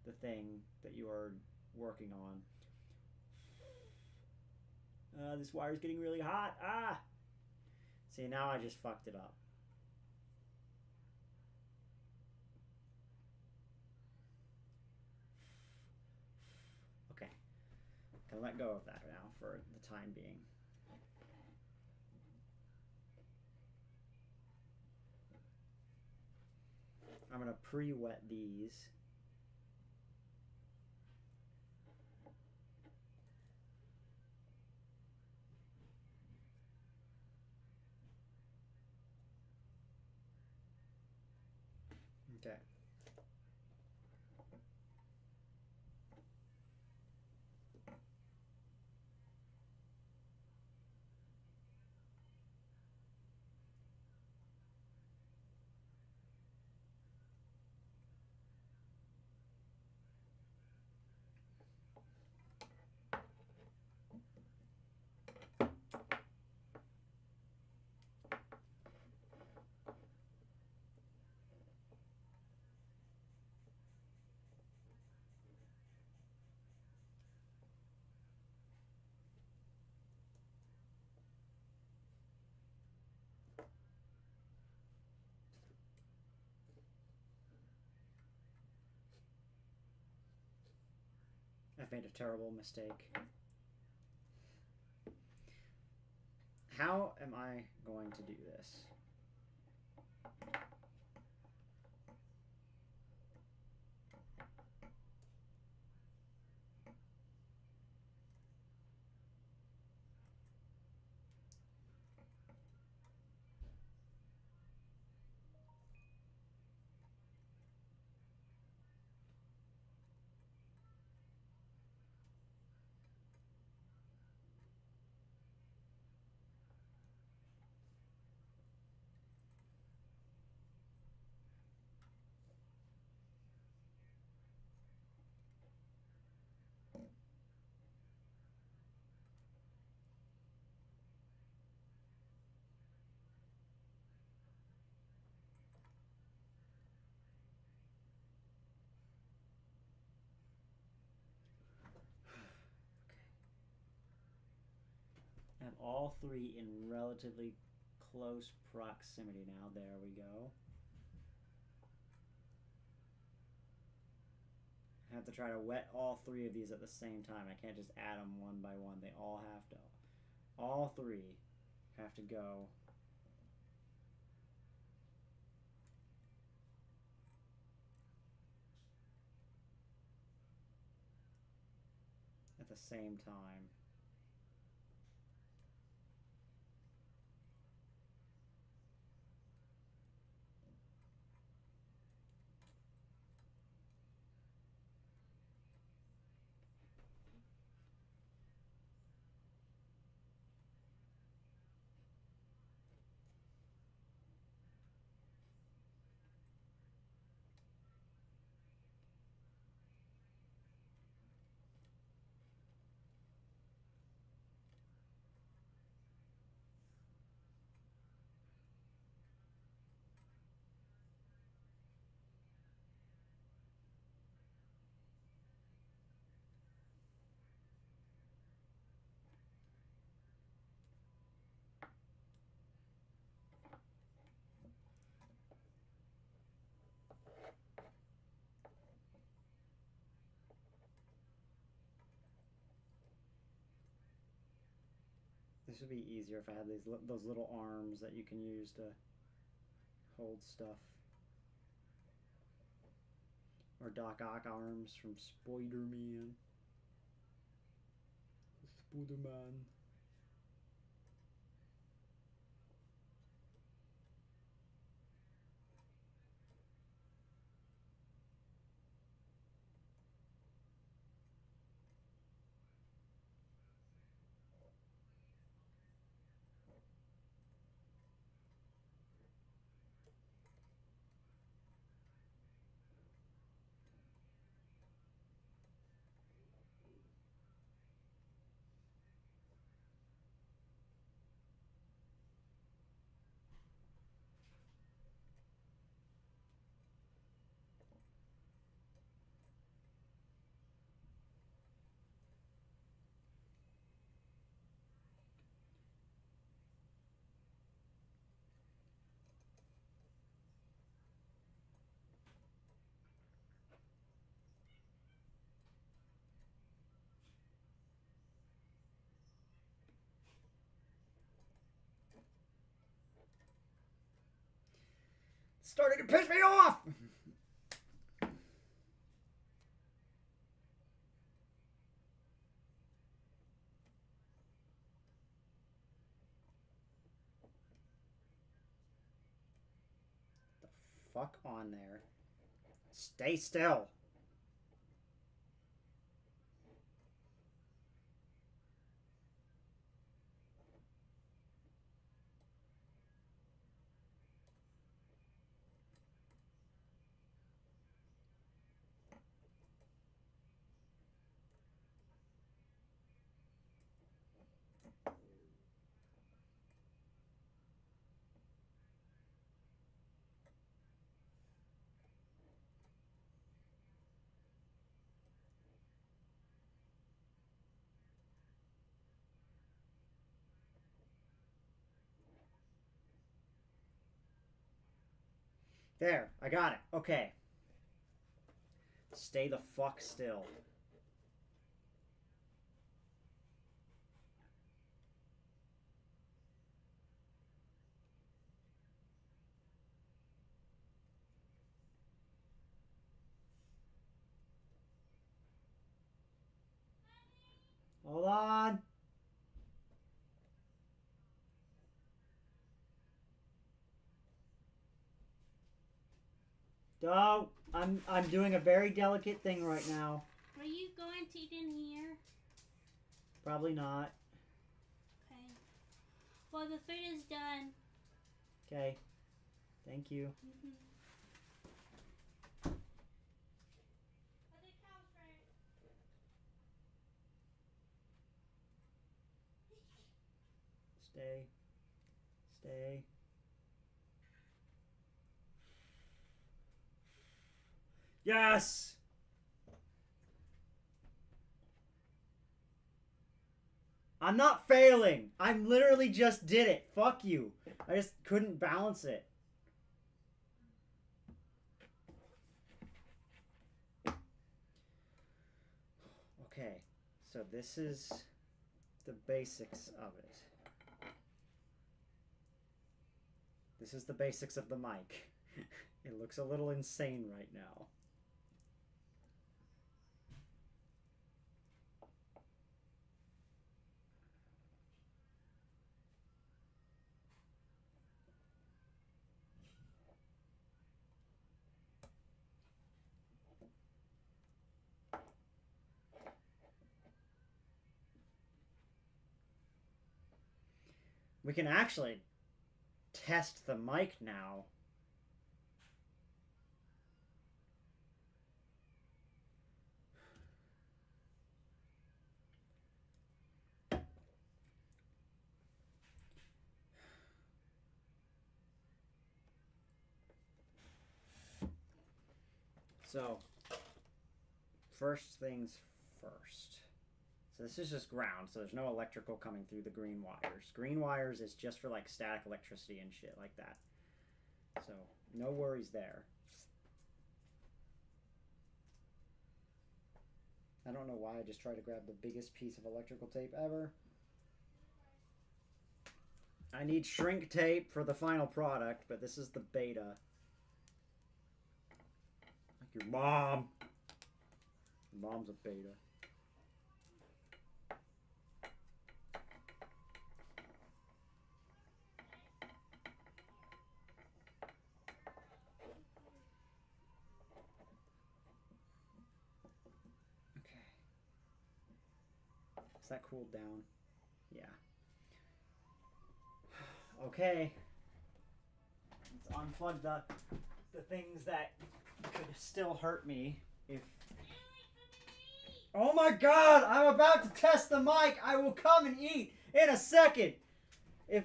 the thing that you are working on. This wire's getting really hot. Ah! See, now I just fucked it up. Okay. Can let go of that now for the time being. I'm gonna pre-wet these. Okay. I've made a terrible mistake. How am I going to do this? all three in relatively close proximity now. There we go. I have to try to wet all three of these at the same time. I can't just add them one by one. They all have to. All three have to go. At the same time. This would be easier if I had those little arms that you can use to hold stuff. Or Doc Ock arms from Spider-Man. Spider-Man. Starting to piss me off! The fuck on there? Stay still! There, I got it. Okay. Stay the fuck still. Hold on. Don't. I'm doing a very delicate thing right now. Are you going to eat in here? Probably not. Okay. Well, the food is done. Okay. Thank you. Mm-hmm. Stay. Stay. Yes! I'm not failing. I literally just did it. Fuck you. I just couldn't balance it. Okay, so this is the basics of it. This is the basics of the mic. It looks a little insane right now. We can actually test the mic now. So, first things first. So this is just ground, so there's no electrical coming through the green wires. Green wires is just for like static electricity and shit like that. So, no worries there. I don't know why I just tried to grab the biggest piece of electrical tape ever. I need shrink tape for the final product, but this is the beta. Like your mom. Your mom's a beta. Okay. Is that cooled down? Yeah. Okay. Let's unplug the things that could still hurt me if... Oh my god! I'm about to test the mic! I will come and eat in a second! If...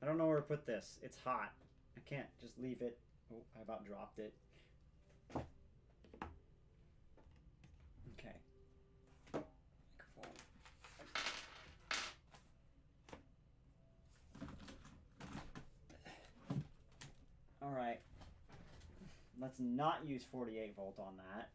I don't know where to put this. It's hot. I can't just leave it. Oh, I about dropped it. Okay. Microphone. Alright. Let's not use 48 volt on that.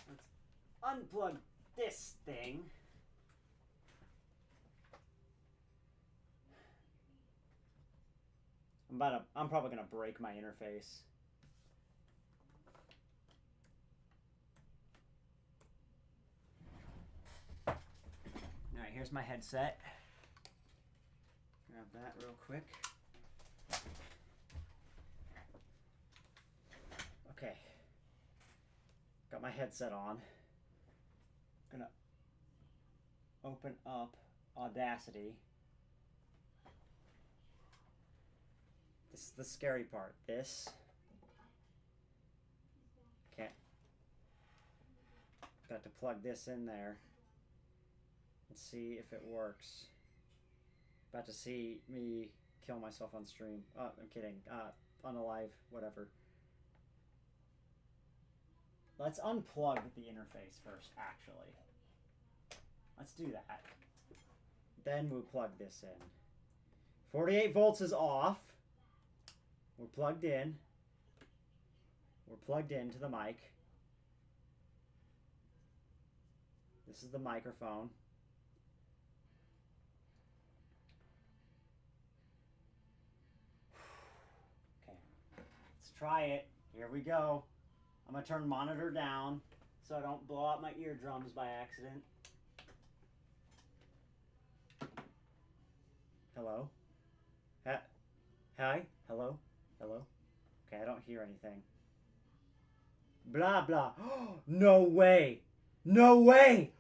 Let's unplug this thing. I'm probably gonna break my interface. Alright, here's my headset. Grab that real quick. Okay. Got my headset on. Gonna open up Audacity. This is the scary part. This. Okay. Got to plug this in there. Let's see if it works. About to see me kill myself on stream. Oh, I'm kidding. Unalive, whatever. Let's unplug the interface first, actually. Let's do that. Then we'll plug this in. 48 volts is off. We're plugged in. We're plugged into the mic. This is the microphone. Okay. Let's try it. Here we go. I'm going to turn monitor down so I don't blow out my eardrums by accident. Hello? Hi? Hello? Hello? Okay, I don't hear anything. Blah, blah. No way! No way!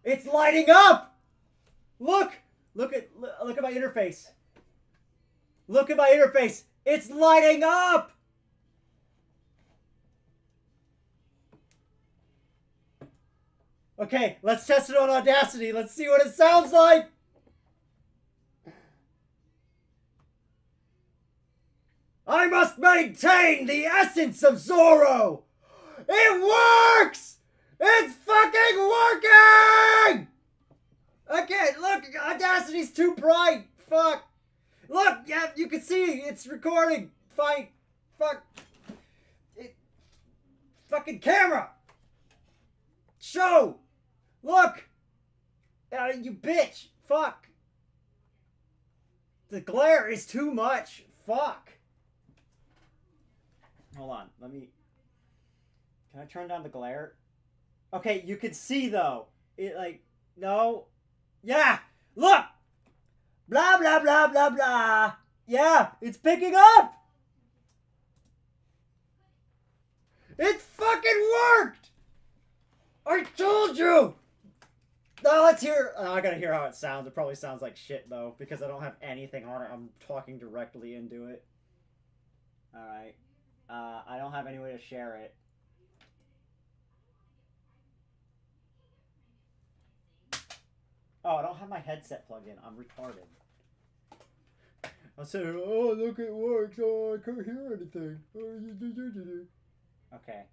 It's lighting up! Look! Look at my interface. Look at my interface. It's lighting up! Okay, let's test it on Audacity. Let's see what it sounds like. I must maintain the essence of Zorro. It works! It's fucking working! Okay, look, Audacity's too bright. Fuck. Look, yeah, you can see it's recording. Fine. Fuck. Fucking camera. Show. Look. You bitch. Fuck. The glare is too much. Fuck. Hold on. Let me... Can I turn down the glare? Okay, you can see, though. It, like... No. Yeah. Look. Blah, blah, blah, blah, blah. Yeah, it's picking up. It fucking worked. I told you. Now let's hear... I gotta hear how it sounds. It probably sounds like shit, though, because I don't have anything on it. I'm talking directly into it. Alright. I don't have any way to share it. Oh, I don't have my headset plugged in. I'm retarded. I said, oh, look, it works. Oh, I can't hear anything. Okay.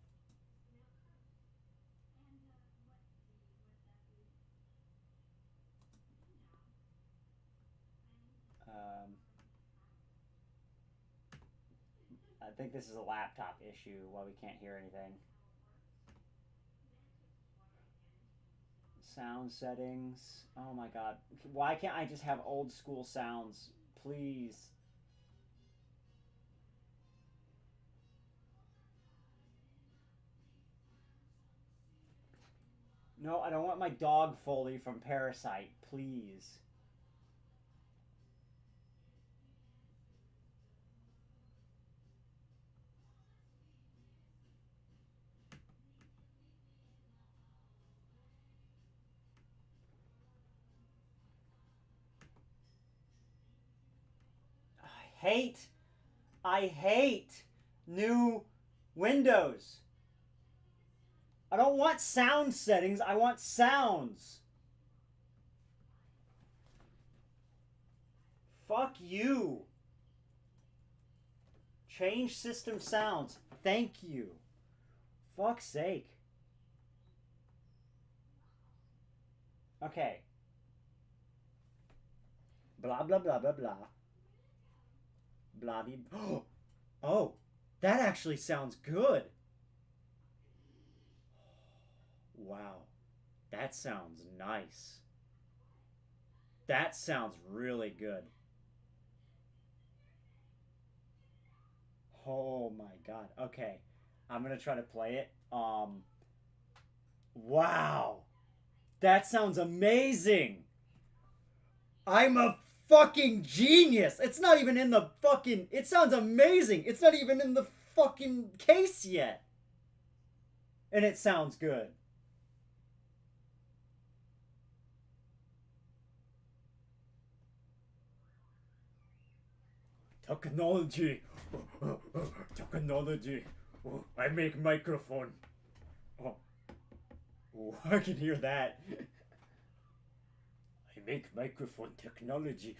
I think this is a laptop issue why we can't hear anything. Sound settings. Oh my god. Why can't I just have old school sounds? Please. No, I don't want my dog Foley from Parasite. Please. I hate new Windows. I don't want sound settings. I want sounds. Fuck you. Change system sounds. Thank you. Fuck's sake. Okay. Blah, blah, blah, blah, blah. Blah, blah. Oh, that actually sounds good. Wow. That sounds nice. That sounds really good. Oh my god. Okay. I'm gonna try to play it. Wow. That sounds amazing. I'm a fucking genius. It's not even in the fucking... It sounds amazing. It's not even in the fucking case yet. And it sounds good. Technology. Technology. I make microphone. Oh, I can hear that. I make microphone technology.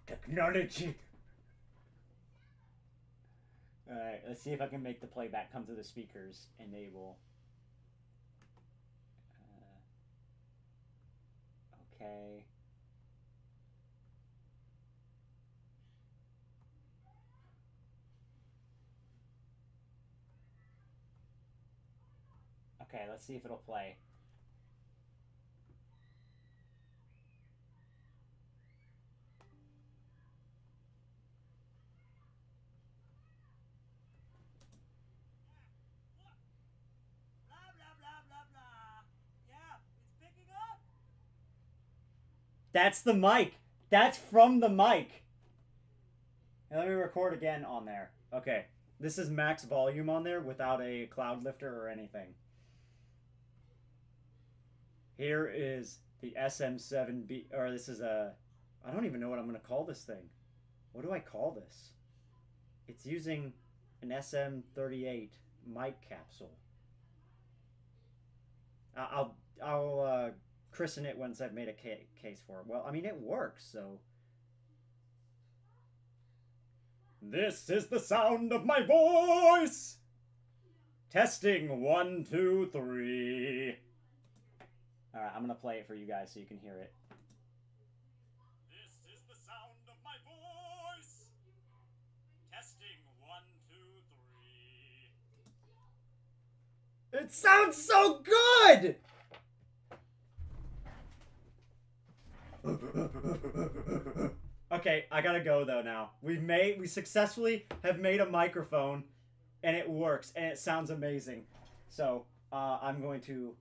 Technology. Alright, let's see if I can make the playback come to the speakers. Enable. Okay. Okay, let's see if it'll play. That's the mic. That's from the mic. And let me record again on there. Okay. This is max volume on there without a cloud lifter or anything. Here is the SM7B, or this is a, I don't even know what I'm going to call this thing. What do I call this? It's using an SM38 mic capsule. I'll christen it once I've made a case for it. Well, I mean, it works, so. This is the sound of my voice. Testing 1, 2, 3. All right, I'm gonna play it for you guys so you can hear it. This is the sound of my voice. Testing 1, 2, 3. It sounds so good. Okay, I gotta go though now. We successfully have made a microphone, and it works, and it sounds amazing. So, I'm going to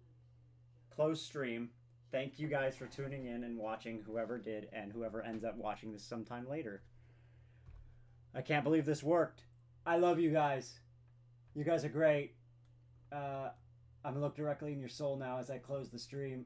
close stream. Thank you guys for tuning in and watching, whoever did, and whoever ends up watching this sometime later. I can't believe this worked. I love you guys. You guys are great. I'm gonna look directly in your soul now as I close the stream.